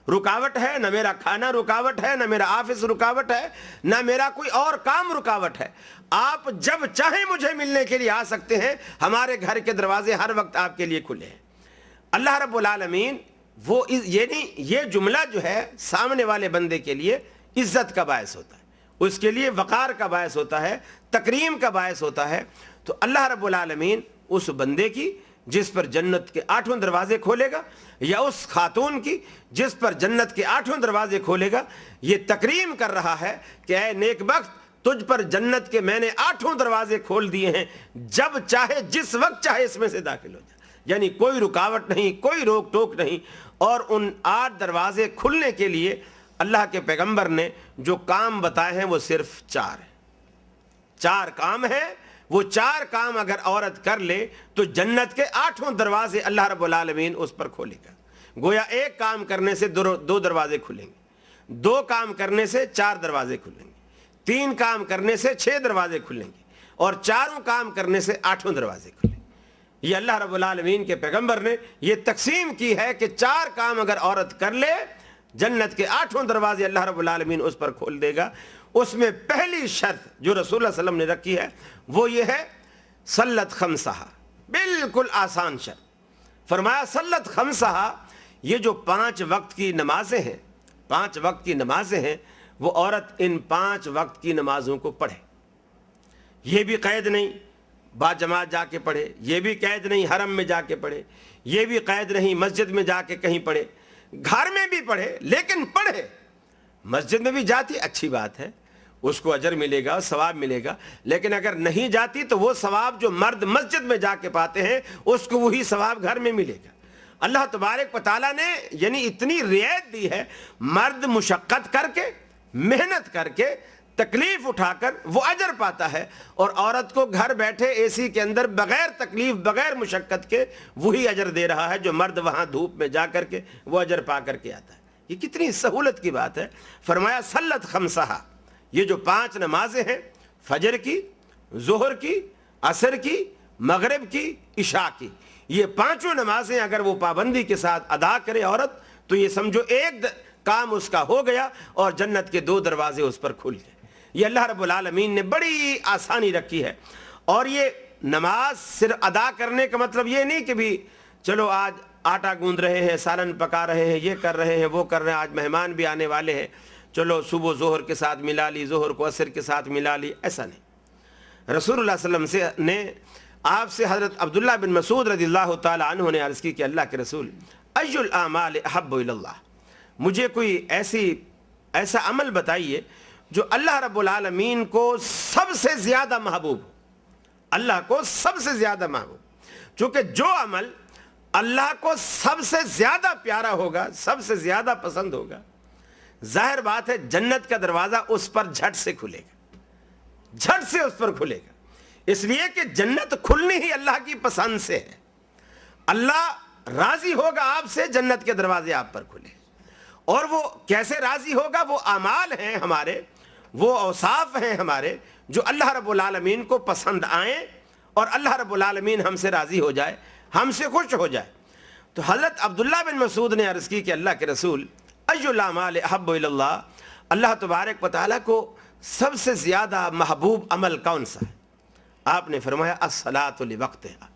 رکاوٹ ہے، نہ میرا کھانا رکاوٹ ہے، نہ میرا آفس رکاوٹ ہے، نہ میرا کوئی اور کام رکاوٹ ہے، آپ جب چاہیں مجھے ملنے کے لیے آ سکتے ہیں، ہمارے گھر کے دروازے ہر وقت آپ کے لیے کھلے ہیں۔ اللہ رب العالمین وہ یعنی یہ جملہ جو ہے سامنے والے بندے کے لیے عزت کا باعث ہوتا ہے، اس کے لیے وقار کا باعث ہوتا ہے، تکریم کا باعث ہوتا ہے۔ تو اللہ رب العالمین اس بندے کی جس پر جنت کے 8 دروازے کھولے گا، یا اس خاتون کی جس پر جنت کے 8 دروازے کھولے گا، یہ تکریم کر رہا ہے کہ اے نیک بخت، تجھ پر جنت کے میں نے 8 دروازے کھول دیے ہیں، جب چاہے جس وقت چاہے اس میں سے داخل ہو جائے، یعنی کوئی رکاوٹ نہیں، کوئی روک ٹوک نہیں۔ اور ان 8 دروازے کھلنے کے لیے اللہ کے پیغمبر نے جو کام بتائے ہیں وہ صرف 4 ہیں، 4 کام ہیں۔ وہ 4 کام اگر عورت کر لے تو جنت کے 8 دروازے اللہ رب العالمین اس پر کھولے گا۔ گویا ایک کام کرنے سے 2 دروازے کھلیں گے، 2 کام کرنے سے 4 دروازے کھلیں گے، 3 کام کرنے سے 6 دروازے کھلیں گے، اور 4 کام کرنے سے 8 دروازے کھلیں گے۔ یہ اللہ رب العالمین کے پیغمبر نے یہ تقسیم کی ہے کہ 4 کام اگر عورت کر لے، جنت کے 8 دروازے اللہ رب العالمین اس پر کھول دے گا۔ اس میں پہلی شرط جو رسول اللہ صلی اللہ علیہ وسلم نے رکھی ہے وہ یہ ہے صلت خمسہا، بالکل آسان شرط۔ فرمایا صلت خمسہا، یہ جو 5 وقت کی نمازیں ہیں، 5 وقت کی نمازیں ہیں، وہ عورت ان 5 وقت کی نمازوں کو پڑھے۔ یہ بھی قید نہیں با جماعت جا کے پڑھے، یہ بھی قید نہیں حرم میں جا کے پڑھے، یہ بھی قید نہیں مسجد میں جا کے کہیں پڑھے، گھر میں بھی پڑھے لیکن پڑھے۔ مسجد میں بھی جاتی اچھی بات ہے، اس کو اجر ملے گا، ثواب ملے گا، لیکن اگر نہیں جاتی تو وہ ثواب جو مرد مسجد میں جا کے پاتے ہیں اس کو وہی ثواب گھر میں ملے گا۔ اللہ تبارک و تعالیٰ نے یعنی اتنی رعایت دی ہے، مرد مشقت کر کے، محنت کر کے، تکلیف اٹھا کر وہ اجر پاتا ہے، اور عورت کو گھر بیٹھے اے سی کے اندر بغیر تکلیف بغیر مشقت کے وہی اجر دے رہا ہے جو مرد وہاں دھوپ میں جا کر کے وہ اجر پا کر کے آتا ہے۔ یہ کتنی سہولت کی بات ہے۔ فرمایا صلت خمسہا، یہ جو 5 نمازیں ہیں، فجر کی، ظہر کی، عصر کی، مغرب کی، عشاء کی، یہ 5 نمازیں اگر وہ پابندی کے ساتھ ادا کرے عورت تو یہ سمجھو ایک کام اس کا ہو گیا اور جنت کے 2 دروازے اس پر کھل گئے۔ یہ اللہ رب العالمین نے بڑی آسانی رکھی ہے۔ اور یہ نماز صرف ادا کرنے کا مطلب یہ نہیں کہ بھی چلو آج آٹا گوندھ رہے ہیں، سالن پکا رہے ہیں، یہ کر رہے ہیں، وہ کر رہے ہیں، آج مہمان بھی آنے والے ہیں، چلو صبح ظہر کے ساتھ ملا لی، ظہر کو عصر کے ساتھ ملا لی، ایسا نہیں۔ رسول اللہ صلی اللہ علیہ وسلم نے آپ سے حضرت عبداللہ بن مسعود رضی اللہ تعالی عنہ نے عرض کی کہ اللہ کے رسول، ای الاعمال احب الی اللہ، مجھے کوئی ایسا عمل بتائیے جو اللہ رب العالمین کو سب سے زیادہ محبوب، اللہ کو سب سے زیادہ محبوب۔ چونکہ جو عمل اللہ کو سب سے زیادہ پیارا ہوگا، سب سے زیادہ پسند ہوگا، ظاہر بات ہے جنت کا دروازہ اس پر جھٹ سے کھلے گا، جھٹ سے اس پر کھلے گا، اس لیے کہ جنت کھلنی ہی اللہ کی پسند سے ہے۔ اللہ راضی ہوگا آپ سے، جنت کے دروازے آپ پر کھلے، اور وہ کیسے راضی ہوگا؟ وہ اعمال ہیں ہمارے، وہ اوصاف ہیں ہمارے جو اللہ رب العالمین کو پسند آئیں اور اللہ رب العالمین ہم سے راضی ہو جائے، ہم سے خوش ہو جائے۔ تو حضرت عبداللہ بن مسعود نے عرض کی کہ اللہ کے رسول، ای الاعمال احب الی اللہ، اللہ تبارک و تعالیٰ کو سب سے زیادہ محبوب عمل کون سا ہے؟ آپ نے فرمایا الصلاۃ لوقتہا،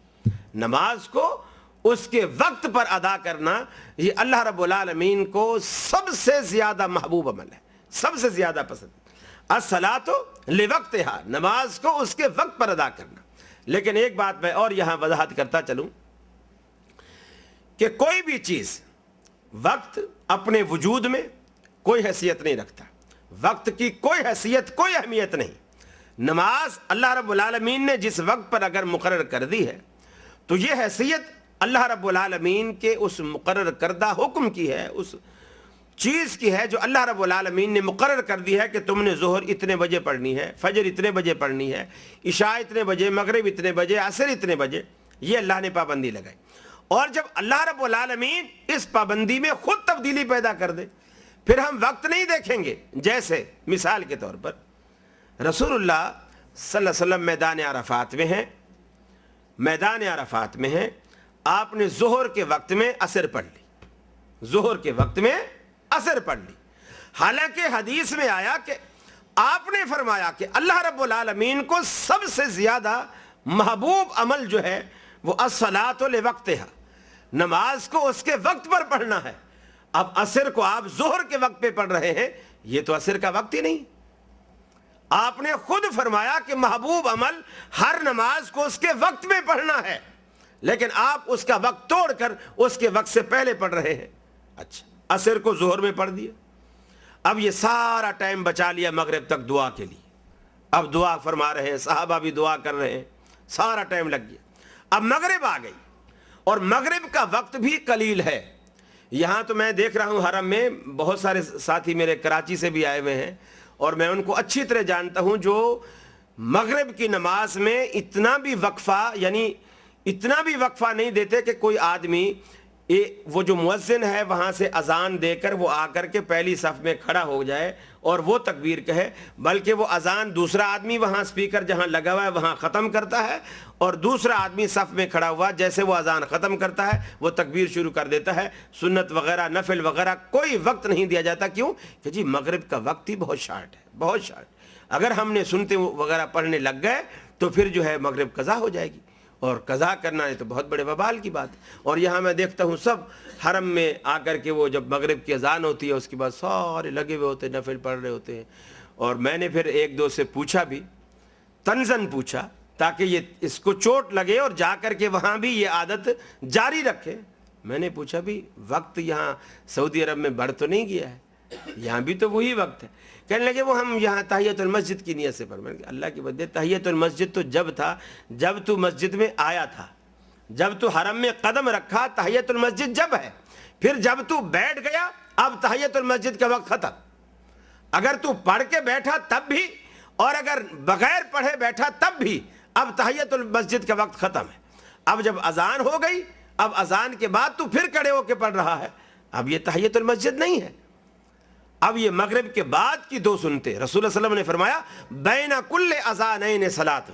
نماز کو اس کے وقت پر ادا کرنا، یہ اللہ رب العالمین کو سب سے زیادہ محبوب عمل ہے، سب سے زیادہ پسند۔ الصلاۃ لوقتہا، نماز کو اس کے وقت پر ادا کرنا۔ لیکن ایک بات میں اور یہاں وضاحت کرتا چلوں کہ کوئی بھی چیز وقت اپنے وجود میں کوئی حیثیت نہیں رکھتا، وقت کی کوئی حیثیت، کوئی اہمیت نہیں۔ نماز اللہ رب العالمین نے جس وقت پر اگر مقرر کر دی ہے تو یہ حیثیت اللہ رب العالمین کے اس مقرر کردہ حکم کی ہے، اس چیز کی ہے جو اللہ رب العالمین نے مقرر کر دی ہے کہ تم نے ظہر اتنے بجے پڑھنی ہے، فجر اتنے بجے پڑھنی ہے، عشاء اتنے بجے، مغرب اتنے بجے، عصر اتنے بجے، یہ اللہ نے پابندی لگائی۔ اور جب اللہ رب العالمین اس پابندی میں خود تبدیلی پیدا کر دے پھر ہم وقت نہیں دیکھیں گے۔ جیسے مثال کے طور پر رسول اللہ صلی اللہ علیہ وسلم میدان عرفات میں ہیں، میدان عرفات میں ہیں، آپ نے ظہر کے وقت میں عصر پڑھ لی، ظہر کے وقت میں عصر پڑھ لی، حالانکہ حدیث میں آیا کہ آپ نے فرمایا کہ اللہ رب العالمین کو سب سے زیادہ محبوب عمل جو ہے وہ الصلاۃ لوقتہا، نماز کو اس کے وقت پر پڑھنا ہے۔ اب عصر کو آپ ظہر کے وقت پہ پڑھ رہے ہیں، یہ تو عصر کا وقت ہی نہیں۔ آپ نے خود فرمایا کہ محبوب عمل ہر نماز کو اس کے وقت میں پڑھنا ہے، لیکن آپ اس کا وقت توڑ کر اس کے وقت سے پہلے پڑھ رہے ہیں. اچھا عصر کو ظہر میں پڑھ دیا, اب یہ سارا ٹائم بچا لیا مغرب تک دعا کے لیے. اب دعا فرما رہے ہیں, صحابہ بھی دعا کر رہے ہیں, سارا ٹائم لگ گیا. اب مغرب آ گئی اور مغرب کا وقت بھی قلیل ہے. یہاں تو میں دیکھ رہا ہوں حرم میں بہت سارے ساتھی میرے کراچی سے بھی آئے ہوئے ہیں اور میں ان کو اچھی طرح جانتا ہوں جو مغرب کی نماز میں اتنا بھی وقفہ نہیں دیتے کہ کوئی آدمی وہ جو مؤذن ہے وہاں سے اذان دے کر وہ آ کر کے پہلی صف میں کھڑا ہو جائے اور وہ تکبیر کہے, بلکہ وہ اذان دوسرا آدمی وہاں سپیکر جہاں لگا ہوا ہے وہاں ختم کرتا ہے اور دوسرا آدمی صف میں کھڑا ہوا جیسے وہ اذان ختم کرتا ہے وہ تکبیر شروع کر دیتا ہے. سنت وغیرہ نفل وغیرہ کوئی وقت نہیں دیا جاتا. کیوں کہ جی مغرب کا وقت ہی بہت شارٹ ہے, بہت شارٹ. اگر ہم نے سنتے وغیرہ پڑھنے لگ گئے تو پھر جو ہے مغرب قضا ہو جائے گی, اور قضا کرنا ہے تو بہت بڑے وبال کی بات ہے. اور یہاں میں دیکھتا ہوں سب حرم میں آ کر کے وہ جب مغرب کی اذان ہوتی ہے اس کے بعد سارے لگے ہوئے ہوتے ہیں, نفل پڑھ رہے ہوتے ہیں. اور میں نے پھر ایک دو سے پوچھا بھی, تنزن پوچھا تاکہ یہ اس کو چوٹ لگے اور جا کر کے وہاں بھی یہ عادت جاری رکھے. میں نے پوچھا بھی وقت یہاں سعودی عرب میں بڑھ تو نہیں گیا ہے, یہاں بھی تو وہی وقت ہے. کہنے لگے وہ ہم یہاں تحیت المسجد کی نیت سے پڑھ. میں نے کہا اللہ کی بندے, تحیت المسجد تو جب تھا جب تو مسجد میں آیا تھا, جب تو حرم میں قدم رکھا تحیت المسجد جب ہے. پھر جب تو بیٹھ گیا اب تحیت المسجد کا وقت ختم. اگر تو پڑھ کے بیٹھا تب بھی اور اگر بغیر پڑھے بیٹھا تب بھی اب تحیت المسجد کا وقت ختم ہے. اب جب اذان ہو گئی, اب اذان کے بعد تو پھر کھڑے ہو کے پڑھ رہا ہے, اب یہ تحیت المسجد نہیں ہے. اب یہ مغرب کے بعد کی دو سنتے, رسول اللہ صلی اللہ علیہ وسلم نے فرمایا بین کل اذانین صلاۃ,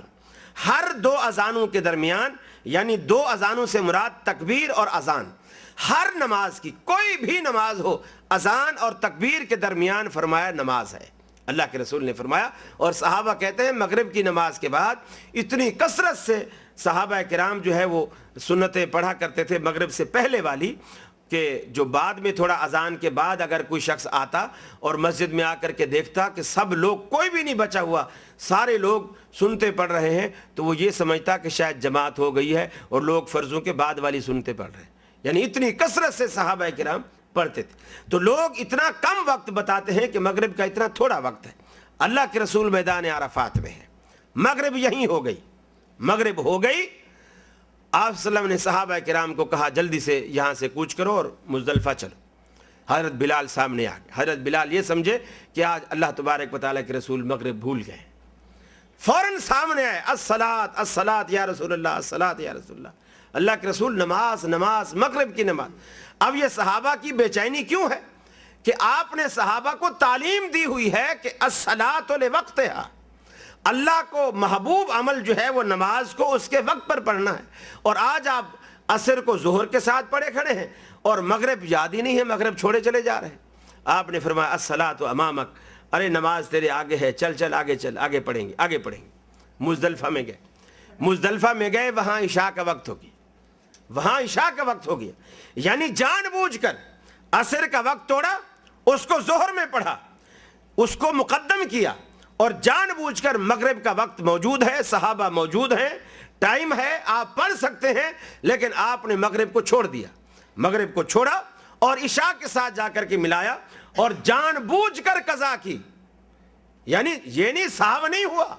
ہر دو اذانوں کے درمیان, یعنی دو اذانوں سے مراد تکبیر اور اذان, ہر نماز کی کوئی بھی نماز ہو اذان اور تکبیر کے درمیان فرمایا نماز ہے. اللہ کے رسول نے فرمایا. اور صحابہ کہتے ہیں مغرب کی نماز کے بعد اتنی کثرت سے صحابہ کرام جو ہے وہ سنتیں پڑھا کرتے تھے مغرب سے پہلے والی, کہ جو بعد میں تھوڑا اذان کے بعد اگر کوئی شخص آتا اور مسجد میں آ کر کے دیکھتا کہ سب لوگ, کوئی بھی نہیں بچا ہوا, سارے لوگ سنتے پڑھ رہے ہیں, تو وہ یہ سمجھتا کہ شاید جماعت ہو گئی ہے اور لوگ فرضوں کے بعد والی سنتے پڑھ رہے ہیں. یعنی اتنی کثرت سے صحابہ کرام پڑھتے تھے. تو لوگ اتنا کم وقت بتاتے ہیں کہ مغرب کا اتنا تھوڑا وقت ہے. اللہ کے رسول میدان عرفات میں ہے, مغرب یہیں ہو گئی, مغرب ہو گئی. آپ صلی اللہ علیہ وسلم نے صحابہ کرام کو کہا جلدی سے یہاں سے کوچ کرو اور مزدلفہ چلو. حضرت بلال سامنے آ گئے. حضرت بلال یہ سمجھے کہ آج اللہ تبارک و تعالیٰ کے رسول مغرب بھول گئے, فوراً سامنے آئے, الصلاۃ الصلاۃ یا رسول اللہ, الصلاۃ یا رسول اللہ. اللہ کے رسول نماز نماز, مغرب کی نماز. اب یہ صحابہ کی بے چینی کیوں ہے کہ آپ نے صحابہ کو تعلیم دی ہوئی ہے کہ الصلاۃ لوقتہا, اللہ کو محبوب عمل جو ہے وہ نماز کو اس کے وقت پر پڑھنا ہے. اور آج آپ عصر کو ظہر کے ساتھ پڑھے کھڑے ہیں اور مغرب یاد ہی نہیں ہے, مغرب چھوڑے چلے جا رہے ہیں. آپ نے فرمایا الصلاۃ امامک, ارے نماز تیرے آگے ہے, چل چل آگے چل, آگے پڑھیں گے آگے پڑھیں گے. مزدلفہ میں گئے, مزدلفہ میں گئے, وہاں عشاء کا وقت ہو گیا, وہاں عشاء کا وقت ہو گیا. یعنی جان بوجھ کر عصر کا وقت توڑا, اس کو ظہر میں پڑھا, اس کو مقدم کیا, اور جان بوجھ کر مغرب کا وقت موجود ہے, صحابہ موجود ہیں, ٹائم ہے, آپ پڑھ سکتے ہیں, لیکن آپ نے مغرب کو چھوڑ دیا. مغرب کو چھوڑا اور عشاء کے ساتھ جا کر کے ملایا اور جان بوجھ کر قضا کی. یعنی یہ نہیں صحابہ نہیں ہوا,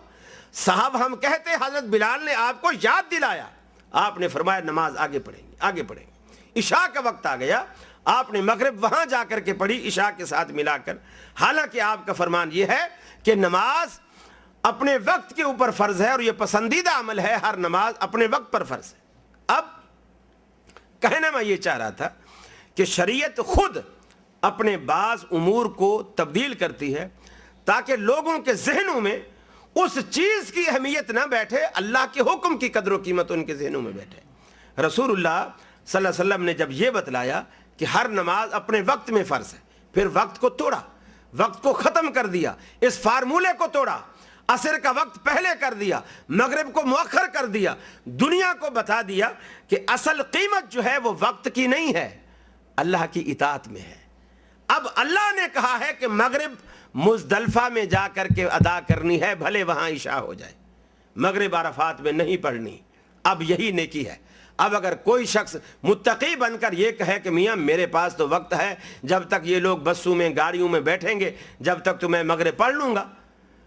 صحابہ ہم کہتے حضرت بلال نے آپ کو یاد دلایا, آپ نے فرمایا نماز آگے پڑھیں گے آگے پڑھیں گے. عشاء کا وقت آ گیا, آپ نے مغرب وہاں جا کر کے پڑھی عشاء کے ساتھ ملا کر. حالانکہ آپ کا فرمان یہ ہے کہ نماز اپنے وقت کے اوپر فرض ہے اور یہ پسندیدہ عمل ہے, ہر نماز اپنے وقت پر فرض ہے. اب کہنا میں یہ چاہ رہا تھا کہ شریعت خود اپنے بعض امور کو تبدیل کرتی ہے تاکہ لوگوں کے ذہنوں میں اس چیز کی اہمیت نہ بیٹھے, اللہ کے حکم کی قدر و قیمت ان کے ذہنوں میں بیٹھے. رسول اللہ صلی اللہ علیہ وسلم نے جب یہ بتلایا کہ ہر نماز اپنے وقت میں فرض ہے, پھر وقت کو توڑا, وقت کو ختم کر دیا, اس فارمولے کو توڑا, عصر کا وقت پہلے کر دیا, مغرب کو مؤخر کر دیا, دنیا کو بتا دیا کہ اصل قیمت جو ہے وہ وقت کی نہیں ہے, اللہ کی اطاعت میں ہے. اب اللہ نے کہا ہے کہ مغرب مزدلفہ میں جا کر کے ادا کرنی ہے, بھلے وہاں عشاء ہو جائے, مغرب عرفات میں نہیں پڑھنی. اب یہی نیکی ہے. اب اگر کوئی شخص متقی بن کر یہ کہے کہ میاں میرے پاس تو وقت ہے، جب تک یہ لوگ بسوں میں گاڑیوں میں بیٹھیں گے جب تک تو میں مغرب پڑھ لوں گا،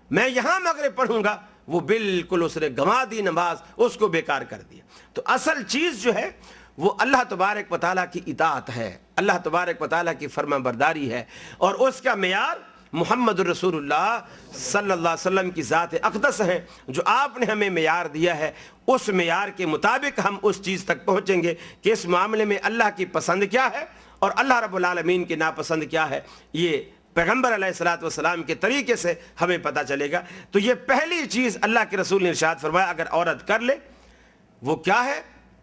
میں یہاں مغرب پڑھوں گا، وہ بالکل اس نے گنوا دی نماز، اس کو بیکار کر دیا۔ تو اصل چیز جو ہے وہ اللہ تبارک و تعالیٰ کی اطاعت ہے، اللہ تبارک و تعالیٰ کی فرما برداری ہے، اور اس کا معیار محمد رسول اللہ صلی اللہ علیہ وسلم کی ذات اقدس ہے، جو آپ نے ہمیں معیار دیا ہے، اس معیار کے مطابق ہم اس چیز تک پہنچیں گے کہ اس معاملے میں اللہ کی پسند کیا ہے اور اللہ رب العالمین کی ناپسند کیا ہے، یہ پیغمبر علیہ الصلوۃ والسلام کے طریقے سے ہمیں پتہ چلے گا۔ تو یہ پہلی چیز اللہ کے رسول نے ارشاد فرمایا اگر عورت کر لے وہ کیا ہے؟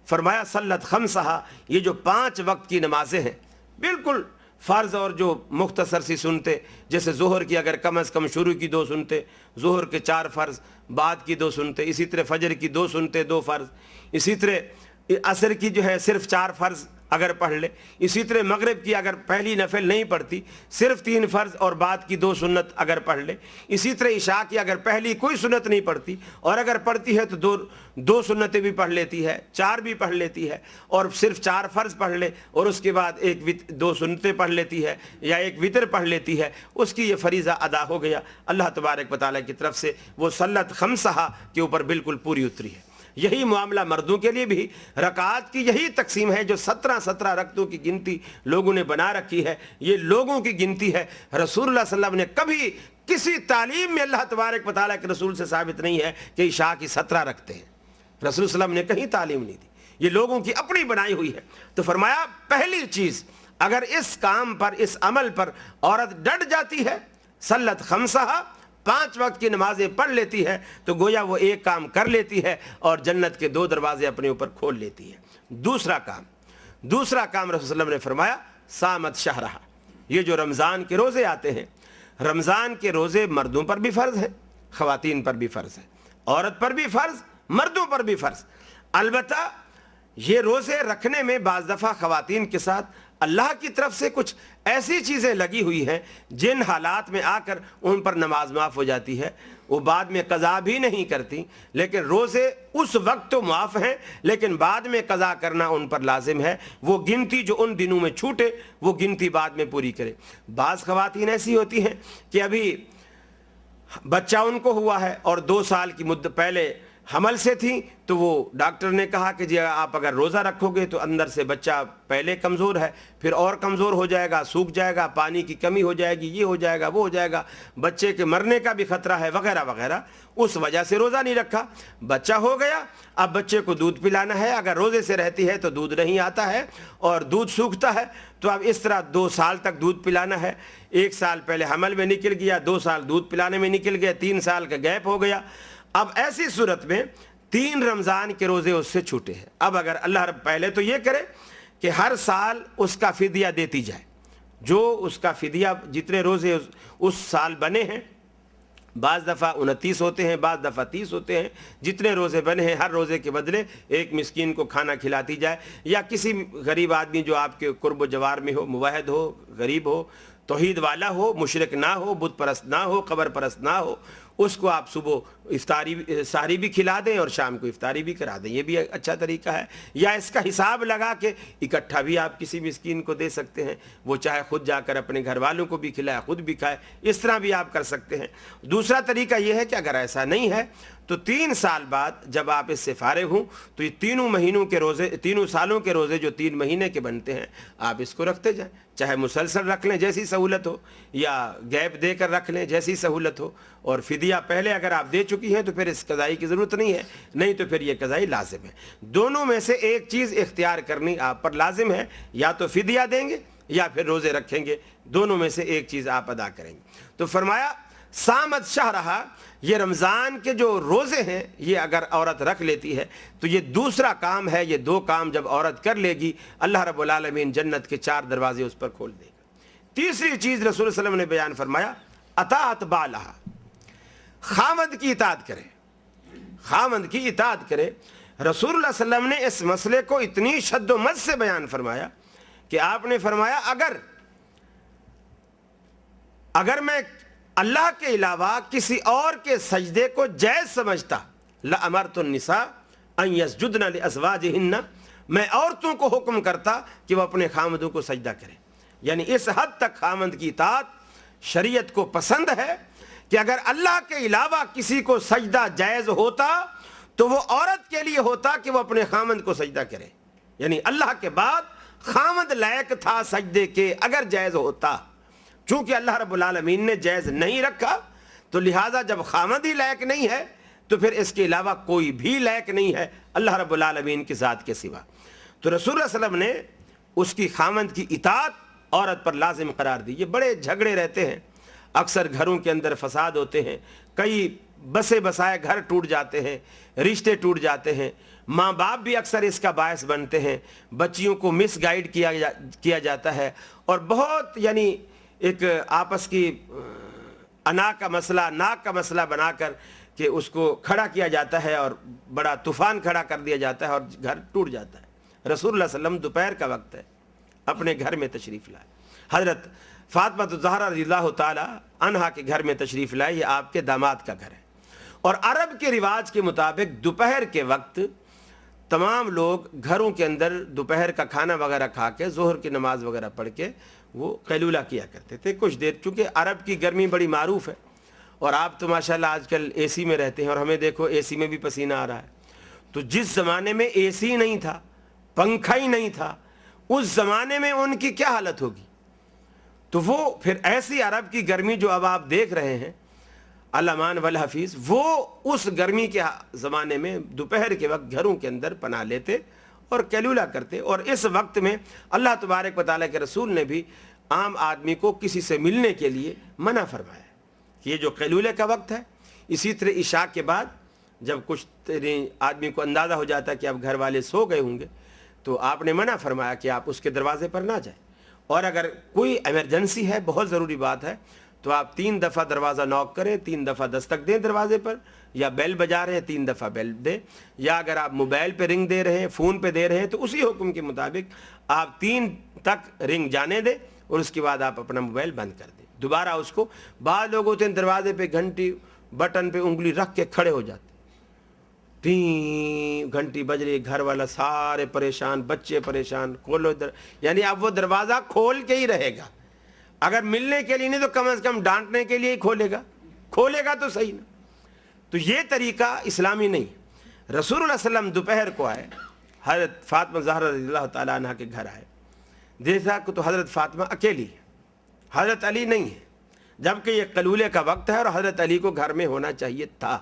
فرمایا صلت خمسہا، یہ جو 5 وقت کی نمازیں ہیں، بالکل فرض اور جو مختصر سی سنتے، جیسے ظہر کی اگر کم از کم شروع کی 2 سنتے، ظہر کے 4 فرض، بعد کی 2 سنتے، اسی طرح فجر کی 2 سنتے 2 فرض، اسی طرح عصر کی جو ہے صرف 4 فرض اگر پڑھ لے، اسی طرح مغرب کی اگر پہلی نفل نہیں پڑھتی صرف 3 فرض اور بعد کی 2 سنت اگر پڑھ لے، اسی طرح عشاء کی اگر پہلی کوئی سنت نہیں پڑھتی اور اگر پڑھتی ہے تو 2 سنتیں بھی پڑھ لیتی ہے، 4 بھی پڑھ لیتی ہے، اور صرف 4 فرض پڑھ لے اور اس کے بعد 2 سنتیں پڑھ لیتی ہے یا 1 وتر پڑھ لیتی ہے، اس کی یہ فریضہ ادا ہو گیا، اللہ تبارک و تعالیٰ کی طرف سے وہ صلت خمسہا کے اوپر بالکل پوری اتری ہے۔ یہی معاملہ مردوں کے لیے بھی، رکعات کی یہی تقسیم ہے جو 17 رکعتوں کی گنتی لوگوں نے بنا رکھی ہے، یہ لوگوں کی گنتی ہے، رسول اللہ صلی اللہ علیہ وسلم نے کبھی کسی تعلیم میں اللہ تبارک و تعالیٰ کے رسول سے ثابت نہیں ہے کہ عشاء کی 17 رکعتیں ہیں، رسول صلی اللہ علیہ وسلم نے کہیں تعلیم نہیں دی، یہ لوگوں کی اپنی بنائی ہوئی ہے۔ تو فرمایا پہلی چیز اگر اس کام پر، اس عمل پر عورت ڈٹ جاتی ہے، صلت خمسہا، 5 وقت کی نمازیں پڑھ لیتی ہے، تو گویا وہ ایک کام کر لیتی ہے اور جنت کے 2 دروازے اپنے اوپر کھول لیتی ہے۔ دوسرا کام رسول صلی اللہ علیہ وسلم نے فرمایا صامت شہرہا، یہ جو رمضان کے روزے آتے ہیں، رمضان کے روزے مردوں پر بھی فرض ہیں، خواتین پر بھی فرض ہے، عورت پر بھی فرض، مردوں پر بھی فرض۔ البتہ یہ روزے رکھنے میں بعض دفعہ خواتین کے ساتھ اللہ کی طرف سے کچھ ایسی چیزیں لگی ہوئی ہیں جن حالات میں آ کر ان پر نماز معاف ہو جاتی ہے، وہ بعد میں قضا بھی نہیں کرتی، لیکن روزے اس وقت تو معاف ہیں لیکن بعد میں قضا کرنا ان پر لازم ہے، وہ گنتی جو ان دنوں میں چھوٹے وہ گنتی بعد میں پوری کرے۔ بعض خواتین ایسی ہوتی ہیں کہ ابھی بچہ ان کو ہوا ہے اور 2 سال کی مدت پہلے حمل سے تھیں، تو وہ ڈاکٹر نے کہا کہ جی آپ اگر روزہ رکھو گے تو اندر سے بچہ پہلے کمزور ہے، پھر اور کمزور ہو جائے گا، سوکھ جائے گا، پانی کی کمی ہو جائے گی، یہ ہو جائے گا، وہ ہو جائے گا، بچے کے مرنے کا بھی خطرہ ہے، وغیرہ وغیرہ، اس وجہ سے روزہ نہیں رکھا۔ بچہ ہو گیا، اب بچے کو دودھ پلانا ہے، اگر روزے سے رہتی ہے تو دودھ نہیں آتا ہے اور دودھ سوکھتا ہے، تو اب اس طرح 2 سال تک دودھ پلانا ہے، 1 سال پہلے حمل میں نکل گیا، 2 سال دودھ پلانے میں نکل گیا، 3 سال کا گیپ ہو گیا۔ اب ایسی صورت میں 3 رمضان کے روزے اس سے چھوٹے ہیں۔ اب اگر اللہ رب پہلے تو یہ کرے کہ ہر سال اس کا فدیہ دیتی جائے، جو اس کا فدیہ جتنے روزے اس سال بنے ہیں، بعض دفعہ 29 ہوتے ہیں، بعض دفعہ 30 ہوتے ہیں، جتنے روزے بنے ہیں ہر روزے کے بدلے ایک مسکین کو کھانا کھلاتی جائے، یا کسی غریب آدمی جو آپ کے قرب و جوار میں ہو، موحد ہو، غریب ہو، توحید والا ہو، مشرک نہ ہو، بت پرست نہ ہو، قبر پرست نہ ہو، اس کو آپ صبح افطاری سحری بھی کھلا دیں اور شام کو افطاری بھی کرا دیں، یہ بھی اچھا طریقہ ہے۔ یا اس کا حساب لگا کے اکٹھا بھی آپ کسی مسکین کو دے سکتے ہیں، وہ چاہے خود جا کر اپنے گھر والوں کو بھی کھلائے، خود بھی کھائے، اس طرح بھی آپ کر سکتے ہیں۔ دوسرا طریقہ یہ ہے کہ اگر ایسا نہیں ہے تو 3 سال بعد جب آپ اس سے فارغ ہوں تو یہ 3 مہینوں کے روزے، 3 سالوں کے روزے جو 3 مہینے کے بنتے ہیں، آپ اس کو رکھتے جائیں، چاہے مسلسل رکھ لیں جیسی سہولت ہو، یا گیپ دے کر رکھ لیں جیسی سہولت ہو، اور فدیہ پہلے اگر آپ دے چکی ہیں تو پھر اس قضائی کی ضرورت نہیں ہے، نہیں تو پھر یہ قضائی لازم ہے۔ دونوں میں سے ایک چیز اختیار کرنی آپ پر لازم ہے، یا تو فدیہ دیں گے یا پھر روزے رکھیں گے، دونوں میں سے ایک چیز آپ ادا کریں گے۔ تو فرمایا صامت شہرہا، یہ رمضان کے جو روزے ہیں یہ اگر عورت رکھ لیتی ہے تو یہ دوسرا کام ہے، یہ 2 کام جب عورت کر لے گی اللہ رب العالمین جنت کے 4 دروازے اس پر کھول دے گا۔ تیسری چیز رسول صلی اللہ علیہ وسلم نے بیان فرمایا اطاعت بالہا، خاوند کی اطاعت کرے، خاوند کی اطاعت کرے۔ رسول اللہ صلی اللہ علیہ وسلم نے اس مسئلے کو اتنی شد و مد سے بیان فرمایا کہ آپ نے فرمایا اگر میں اللہ کے علاوہ کسی اور کے سجدے کو جائز سمجھتا لَأَمَرْتُ النِّسَاءَ أَن يَسْجُدْنَ لِأَزْوَاجِهِنَّ میں عورتوں کو حکم کرتا کہ وہ اپنے خامندوں کو سجدہ کریں. یعنی اس حد تک خامند کی اطاعت شریعت کو پسند ہے کہ اگر اللہ کے علاوہ کسی کو سجدہ جائز ہوتا تو وہ عورت کے لیے ہوتا کہ وہ اپنے خامند کو سجدہ کرے. یعنی اللہ کے بعد خامند لائق تھا سجدے کے اگر جائز ہوتا. چونکہ اللہ رب العالمین نے جائز نہیں رکھا تو لہٰذا جب خامند ہی لائق نہیں ہے تو پھر اس کے علاوہ کوئی بھی لائق نہیں ہے اللہ رب العالمین کی ذات کے سوا. تو رسول اللہ صلی اللہ علیہ وسلم نے اس کی خامند کی اطاعت عورت پر لازم قرار دی. یہ بڑے جھگڑے رہتے ہیں, اکثر گھروں کے اندر فساد ہوتے ہیں, کئی بسے بسائے گھر ٹوٹ جاتے ہیں, رشتے ٹوٹ جاتے ہیں, ماں باپ بھی اکثر اس کا باعث بنتے ہیں, بچیوں کو مس گائیڈ کیا جاتا ہے اور بہت یعنی ایک آپس کی ناک کا مسئلہ بنا کر کہ اس کو کھڑا کیا جاتا ہے اور بڑا طوفان کھڑا کر دیا جاتا ہے اور گھر ٹوٹ جاتا ہے. رسول اللہ صلی اللہ علیہ وسلم دوپہر کا وقت ہے, اپنے گھر میں تشریف لائے. حضرت فاطمہ الزہرا رضی اللہ تعالی عنہا کے گھر میں تشریف لائے. یہ آپ کے داماد کا گھر ہے اور عرب کے رواج کے مطابق دوپہر کے وقت تمام لوگ گھروں کے اندر دوپہر کا کھانا وغیرہ کھا کے ظہر کی نماز وغیرہ پڑھ کے وہ قیلولہ کیا کرتے تھے کچھ دیر. چونکہ عرب کی گرمی بڑی معروف ہے اور آپ تو ماشاءاللہ آج کل اے سی میں رہتے ہیں اور ہمیں دیکھو اے سی میں بھی پسینہ آ رہا ہے. تو جس زمانے میں اے سی نہیں تھا, پنکھا ہی نہیں تھا, اس زمانے میں ان کی کیا حالت ہوگی. تو وہ پھر ایسی عرب کی گرمی جو اب آپ دیکھ رہے ہیں الامان والحفیظ, وہ اس گرمی کے زمانے میں دوپہر کے وقت گھروں کے اندر پناہ لیتے اور قیلولہ کرتے. اور اس وقت میں اللہ تبارک و تعالیٰ کے رسول نے بھی عام آدمی کو کسی سے ملنے کے لیے منع فرمایا کہ یہ جو قیلولے کا وقت ہے. اسی طرح عشاء کے بعد جب کچھ آدمی کو اندازہ ہو جاتا ہے کہ اب گھر والے سو گئے ہوں گے تو آپ نے منع فرمایا کہ آپ اس کے دروازے پر نہ جائیں. اور اگر کوئی ایمرجنسی ہے, بہت ضروری بات ہے, تو آپ 3 دفعہ دروازہ نوک کریں, 3 دفعہ دستک دیں دروازے پر, یا بیل بجا رہے ہیں 3 دفعہ بیل دیں, یا اگر آپ موبائل پہ رنگ دے رہے ہیں, فون پہ دے رہے ہیں, تو اسی حکم کے مطابق آپ 3 تک رنگ جانے دیں اور اس کے بعد آپ اپنا موبائل بند کر دیں. دوبارہ اس کو, بعض لوگ ہوتے ہیں دروازے پہ گھنٹی بٹن پہ انگلی رکھ کے کھڑے ہو جاتے, 3 گھنٹی بج رہی, گھر والا سارے پریشان, بچے پریشان, کھولو یعنی اب وہ دروازہ کھول کے ہی رہے گا. اگر ملنے کے لیے نہیں تو کم از کم ڈانٹنے کے لیے ہی کھولے گا تو صحیح نا. تو یہ طریقہ اسلامی نہیں. رسول اللہ صلی اللہ علیہ وسلم دوپہر کو آئے, حضرت فاطمہ زہرا رضی اللہ تعالیٰ عنہ کے گھر آئے, دیکھا کہ تو حضرت فاطمہ اکیلی ہے, حضرت علی نہیں ہے, جبکہ یہ قیلولے کا وقت ہے اور حضرت علی کو گھر میں ہونا چاہیے تھا.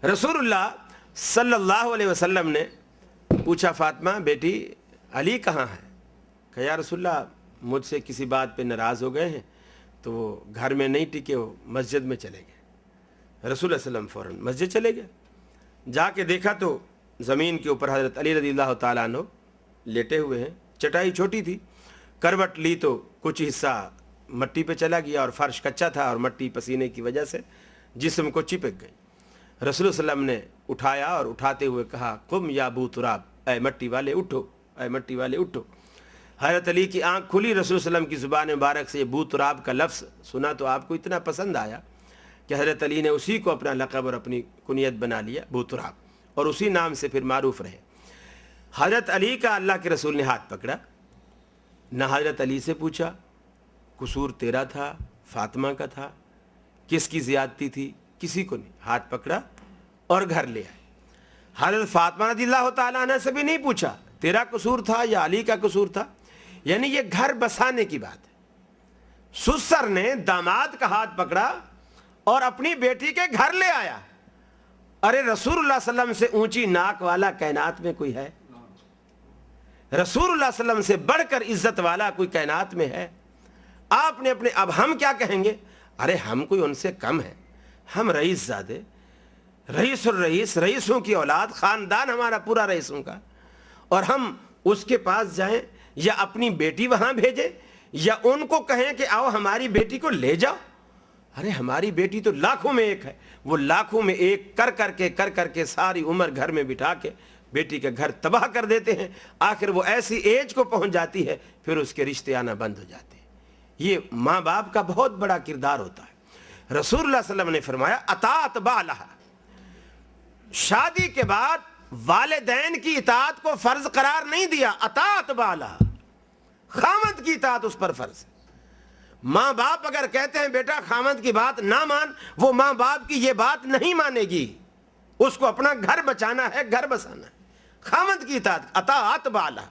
رسول اللہ صلی اللہ علیہ وسلم نے پوچھا, فاطمہ بیٹی علی کہاں ہے؟ کہ یا رسول اللہ مجھ سے کسی بات پہ ناراض ہو گئے ہیں تو وہ گھر میں نہیں ٹکے, وہ مسجد میں چلے گئے. رسول اللہ صلی اللہ علیہ وسلم فوراً مسجد چلے گئے. جا کے دیکھا تو زمین کے اوپر حضرت علی رضی اللہ تعالیٰ عنہ لیٹے ہوئے ہیں. چٹائی چھوٹی تھی, کروٹ لی تو کچھ حصہ مٹی پہ چلا گیا اور فرش کچا تھا اور مٹی پسینے کی وجہ سے جسم کو چپک گئی. رسول اللہ صلی اللہ علیہ وسلم نے اٹھایا اور اٹھاتے ہوئے کہا, قم یا ابو تراب, اے مٹی والے اٹھو, اے مٹی والے اٹھو. حضرت علی کی آنکھ کھلی, رسول اللہ علیہ وسلم کی زبان مبارک سے یہ بو تراب کا لفظ سنا تو آپ کو اتنا پسند آیا کہ حضرت علی نے اسی کو اپنا لقب اور اپنی کنیت بنا لیا, بو تراب, اور اسی نام سے پھر معروف رہے. حضرت علی کا اللہ کے رسول نے ہاتھ پکڑا, نہ حضرت علی سے پوچھا قصور تیرا تھا, فاطمہ کا تھا, کس کی زیادتی تھی, کسی کو نہیں. ہاتھ پکڑا اور گھر لے آئے. حضرت فاطمہ رضی اللہ تعالیٰ عنہ سے بھی نہیں پوچھا تیرا قصور تھا یا علی کا قصور تھا. یعنی یہ گھر بسانے کی بات ہے. سسر نے داماد کا ہاتھ پکڑا اور اپنی بیٹی کے گھر لے آیا. ارے رسول اللہ صلی اللہ علیہ وسلم سے اونچی ناک والا کائنات میں کوئی ہے؟ رسول اللہ صلی اللہ علیہ وسلم سے بڑھ کر عزت والا کوئی کائنات میں ہے؟ آپ نے اپنے, اب ہم کیا کہیں گے, ارے ہم کوئی ان سے کم ہے, ہم رئیس زادے, رئیس الرئیس, رئیسوں کی اولاد, خاندان ہمارا پورا رئیسوں کا, اور ہم اس کے پاس جائیں یا اپنی بیٹی وہاں بھیجیں یا ان کو کہیں کہ آؤ ہماری بیٹی کو لے جاؤ. ارے ہماری بیٹی تو لاکھوں میں ایک ہے, وہ لاکھوں میں ایک کر کر کے ساری عمر گھر میں بٹھا کے بیٹی کا گھر تباہ کر دیتے ہیں. آخر وہ ایسی ایج کو پہنچ جاتی ہے پھر اس کے رشتے آنا بند ہو جاتے ہیں. یہ ماں باپ کا بہت بڑا کردار ہوتا ہے. رسول اللہ صلی اللہ علیہ وسلم نے فرمایا اطاعت بالہا, شادی کے بعد والدین کی اطاعت کو فرض قرار نہیں دیا، اطاعت بالا، خامد کی اطاعت اس پر فرض ہے۔ ماں باپ اگر کہتے ہیں بیٹا خامد کی بات نہ مان، وہ ماں باپ کی یہ بات نہیں مانے گی، اس کو اپنا گھر بچانا ہے، گھر بسانا ہے۔ خامد کی اطاعت، اطاعت بالا،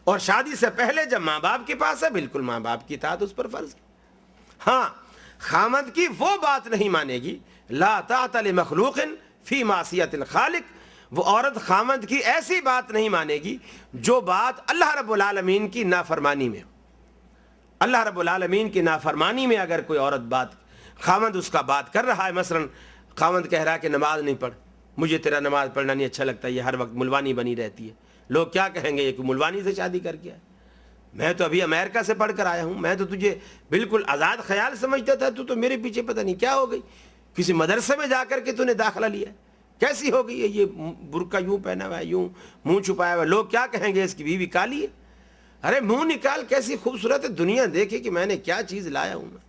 اور شادی سے پہلے جب ماں باپ کے پاس ہے بالکل ماں باپ کی اطاعت اس پر فرض ہے۔ ہاں خامد کی وہ بات نہیں مانے گی، لا طاعت لمخلوق فی معصیت الخالق، وہ عورت خامد کی ایسی بات نہیں مانے گی جو بات اللہ رب العالمین کی نافرمانی میں ہو۔ اللہ رب العالمین کی نافرمانی میں اگر کوئی عورت بات، خامد اس کا بات کر رہا ہے، مثلا خامد کہہ رہا ہے کہ نماز نہیں پڑھ، مجھے تیرا نماز پڑھنا نہیں اچھا لگتا، یہ ہر وقت ملوانی بنی رہتی ہے، لوگ کیا کہیں گے یہ کہ ملوانی سے شادی کر کے آئے، میں تو ابھی امریکہ سے پڑھ کر آیا ہوں، میں تو تجھے بالکل آزاد خیال سمجھتا تھا، تو میرے پیچھے پتہ نہیں کیا ہو گئی، کسی مدرسے میں جا کر کے تو نے داخلہ لیا ہے، کیسی ہو گئی ہے یہ برقع یوں پہنا ہوا ہے، یوں منہ چھپایا ہوا ہے، لوگ کیا کہیں گے اس کی بیوی کالی ہے، ارے منہ نکال، کیسی خوبصورت ہے، دنیا دیکھے کہ میں نے کیا چیز لایا ہوں، میں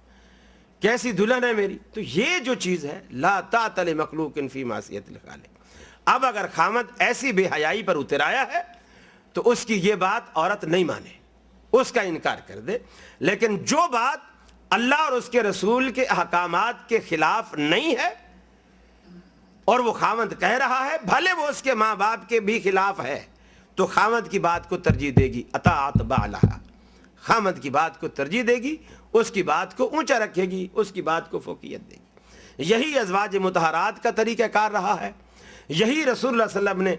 کیسی دلہن ہے میری۔ تو یہ جو چیز ہے لا طاعت لمخلوق فی معصیت الخالق۔ اب اگر خامد ایسی بے حیائی پر اتر آیا ہے تو اس کی یہ بات عورت نہیں مانے، اس کا انکار کر دے، لیکن جو بات اللہ اور اس کے رسول کے احکامات کے خلاف نہیں ہے اور وہ خامد کہہ رہا ہے، بھلے وہ اس کے ماں باپ کے بھی خلاف ہے، تو خامد کی بات کو ترجیح دے گی، اطاعت بعلہا، خامد کی بات کو ترجیح دے گی، اس کی بات کو اونچا رکھے گی، اس کی بات کو فوقیت دے گی۔ یہی ازواج مطہرات کا طریقہ کار رہا ہے، یہی رسول اللہ صلی اللہ علیہ وسلم نے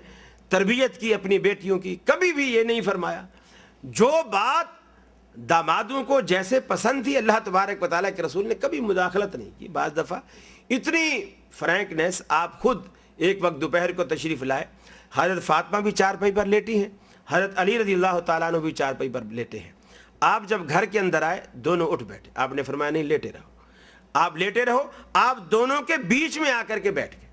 تربیت کی اپنی بیٹیوں کی، کبھی بھی یہ نہیں فرمایا جو بات دامادوں کو جیسے پسند تھی، اللہ تبارک و تعالیٰ کے رسول نے کبھی مداخلت نہیں کی۔ بعض دفعہ اتنی فرینکنیس، آپ خود ایک وقت دوپہر کو تشریف لائے، حضرت فاطمہ بھی چارپائی پر لیٹی ہیں، حضرت علی رضی اللہ تعالیٰ عنہ بھی چارپائی پر لیٹے ہیں، آپ جب گھر کے اندر آئے دونوں اٹھ بیٹھے، آپ نے فرمایا نہیں لیٹے رہو، آپ لیٹے رہو، آپ دونوں کے بیچ میں آ کر کے بیٹھ گئے،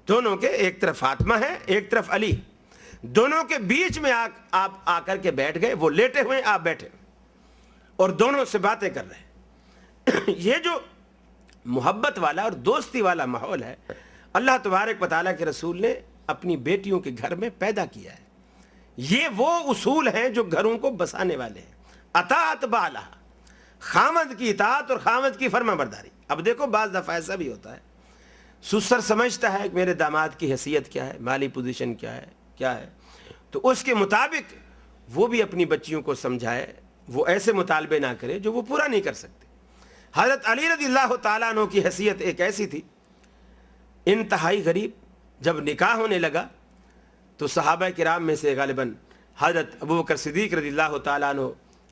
دونوں کے، ایک طرف فاطمہ ہے ایک طرف علی، دونوں کے بیچ میں آپ آ کر کے بیٹھ گئے، وہ لیٹے ہوئے آپ بیٹھے اور دونوں سے باتیں کر رہے ہیں۔ یہ جو محبت والا اور دوستی والا ماحول ہے اللہ تبارک و تعالیٰ کے رسول نے اپنی بیٹیوں کے گھر میں پیدا کیا ہے۔ یہ وہ اصول ہیں جو گھروں کو بسانے والے ہیں۔ اطاعت بالا، خامد کی اطاعت اور خامد کی فرما برداری۔ اب دیکھو بعض دفعہ ایسا بھی ہوتا ہے، سسر سمجھتا ہے کہ میرے داماد کی حیثیت کیا ہے، مالی پوزیشن کیا ہے، تو اس کے مطابق وہ بھی اپنی بچیوں کو سمجھائے، وہ ایسے مطالبے نہ کرے جو وہ پورا نہیں کر سکتے۔ حضرت علی رضی اللہ تعالیٰ عنہ کی حیثیت ایک ایسی تھی، انتہائی غریب، جب نکاح ہونے لگا تو صحابہ کرام میں سے غالباً حضرت ابوبکر صدیق رضی اللہ تعالیٰ عنہ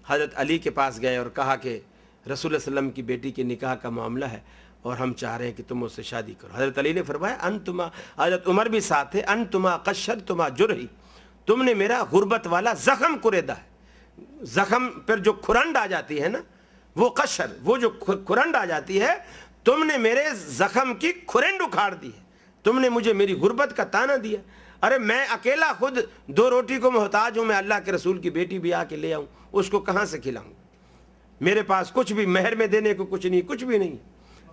حضرت علی کے پاس گئے اور کہا کہ رسول اللہ صلی اللہ علیہ وسلم کی بیٹی کے نکاح کا معاملہ ہے اور ہم چاہ رہے ہیں کہ تم اس سے شادی کرو۔ حضرت علی نے فرمایا انتما، حضرت عمر بھی ساتھ تھے، انتما قشرتما جرحی، تم نے میرا غربت والا زخم کریدا ہے، زخم پر جو کھرنڈ آ جاتی ہے نا، وہ قشر، وہ جو کھرنڈ آ جاتی ہے، تم نے میرے زخم کی کھرنڈ اکھاڑ دی ہے، تم نے مجھے میری غربت کا تانا دیا۔ ارے میں اکیلا خود 2 روٹی کو محتاج ہوں، میں اللہ کے رسول کی بیٹی بھی آ کے لے آؤں، اس کو کہاں سے کھلاؤں؟ میرے پاس کچھ بھی مہر میں دینے کو کچھ نہیں، کچھ بھی نہیں۔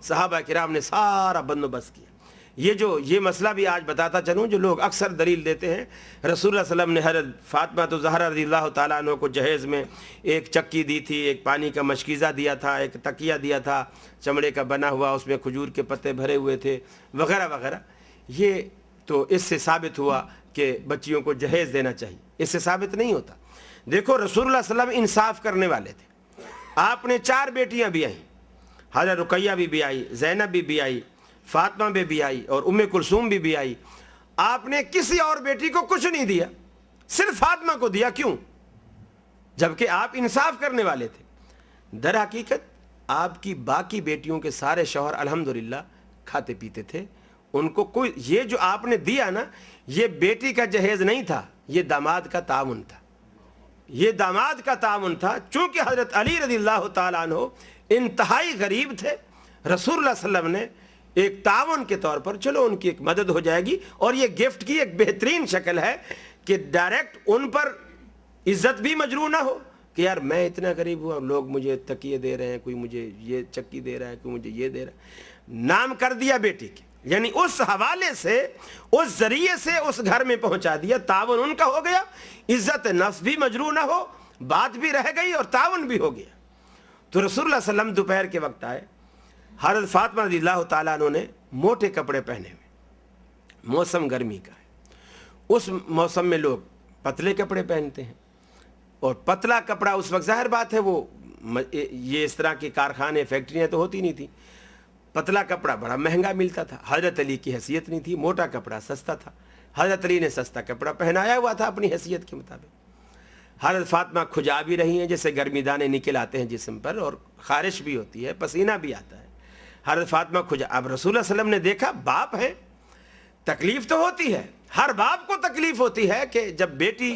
صحابہ کرام نے سارا بندوبست کیا۔ یہ مسئلہ بھی آج بتاتا چلوں، جو لوگ اکثر دلیل دیتے ہیں، رسول اللہ صلی اللہ علیہ وسلم نے حضرت فاطمہ تو زہرا رضی اللہ تعالیٰ عنہ کو جہیز میں ایک چکی دی تھی، ایک پانی کا مشکیزہ دیا تھا، ایک تکیہ دیا تھا چمڑے کا بنا ہوا، اس میں کھجور کے پتے بھرے ہوئے تھے، وغیرہ وغیرہ۔ یہ تو اس سے ثابت ہوا کہ بچیوں کو جہیز دینا چاہیے، اس سے ثابت نہیں ہوتا۔ دیکھو رسول اللہ صلی اللہ علیہ وسلم انصاف کرنے والے تھے، آپ نے 4 بیٹیاں بھی آئیں، حضرت رقیہ بھی آئی، زینب بھی آئی، فاطمہ بھی آئی اور ام کلثوم بھی آئی۔ آپ نے کسی اور بیٹی کو کچھ نہیں دیا، صرف فاطمہ کو دیا، کیوں؟ جبکہ آپ انصاف کرنے والے تھے۔ در حقیقت آپ کی باقی بیٹیوں کے سارے شوہر الحمدللہ کھاتے پیتے تھے، ان کو کوئی، یہ جو آپ نے دیا نا، یہ بیٹی کا جہیز نہیں تھا، یہ داماد کا تعاون تھا، یہ داماد کا تعاون تھا۔ چونکہ حضرت علی رضی اللہ تعالیٰ عنہ انتہائی غریب تھے، رسول اللہ صلی اللہ علیہ وسلم نے ایک تعاون کے طور پر چلو ان کی ایک مدد ہو جائے گی، اور یہ گفٹ کی ایک بہترین شکل ہے کہ ڈائریکٹ ان پر عزت بھی مجروح نہ ہو کہ یار میں اتنا غریب ہوا، لوگ مجھے تکیے دے رہے ہیں، کوئی مجھے یہ چکی دے رہا ہے، کوئی مجھے یہ دے رہا ہے۔ نام کر دیا بیٹی کے، یعنی اس حوالے سے اس ذریعے سے اس گھر میں پہنچا دیا. تعاون ان کا ہو گیا, عزت نفس بھی مجروح نہ ہو, بات بھی رہ گئی اور تعاون بھی ہو گیا. تو رسول اللہ صلی اللہ علیہ وسلم دوپہر کے وقت آئے. حضرت فاطمہ رضی اللہ تعالیٰ عنہ نے موٹے کپڑے پہنے ہوئے, موسم گرمی کا ہے, اس موسم میں لوگ پتلے کپڑے پہنتے ہیں, اور پتلا کپڑا اس وقت ظاہر بات ہے وہ یہ اس طرح کے کارخانے فیکٹریاں تو ہوتی نہیں تھی, پتلا کپڑا بڑا مہنگا ملتا تھا. حضرت علی کی حیثیت نہیں تھی, موٹا کپڑا سستا تھا, حضرت علی نے سستا کپڑا پہنایا ہوا تھا اپنی حیثیت کے مطابق. حضرت فاطمہ کھجا بھی رہی ہیں, جیسے گرمی دانے نکل آتے ہیں جسم پر اور خارش بھی ہوتی ہے, پسینہ بھی آتا ہے. حضرت فاطمہ کھجا. اب رسول اللہ صلی اللہ علیہ وسلم نے دیکھا باپ ہے, تکلیف تو ہوتی ہے, ہر باپ کو تکلیف ہوتی ہے کہ جب بیٹی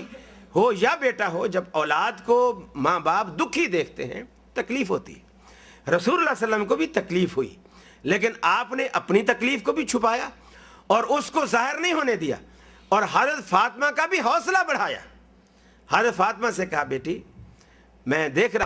ہو یا بیٹا ہو, جب اولاد کو ماں باپ دکھی دیکھتے ہیں تکلیف ہوتی ہے. رسول اللہ صلی اللہ علیہ وسلم کو بھی تکلیف ہوئی, لیکن آپ نے اپنی تکلیف کو بھی چھپایا اور اس کو ظاہر نہیں ہونے دیا, اور حضرت فاطمہ کا بھی حوصلہ بڑھایا. حضرت فاطمہ سے کہا بیٹی میں دیکھ رہا ہوں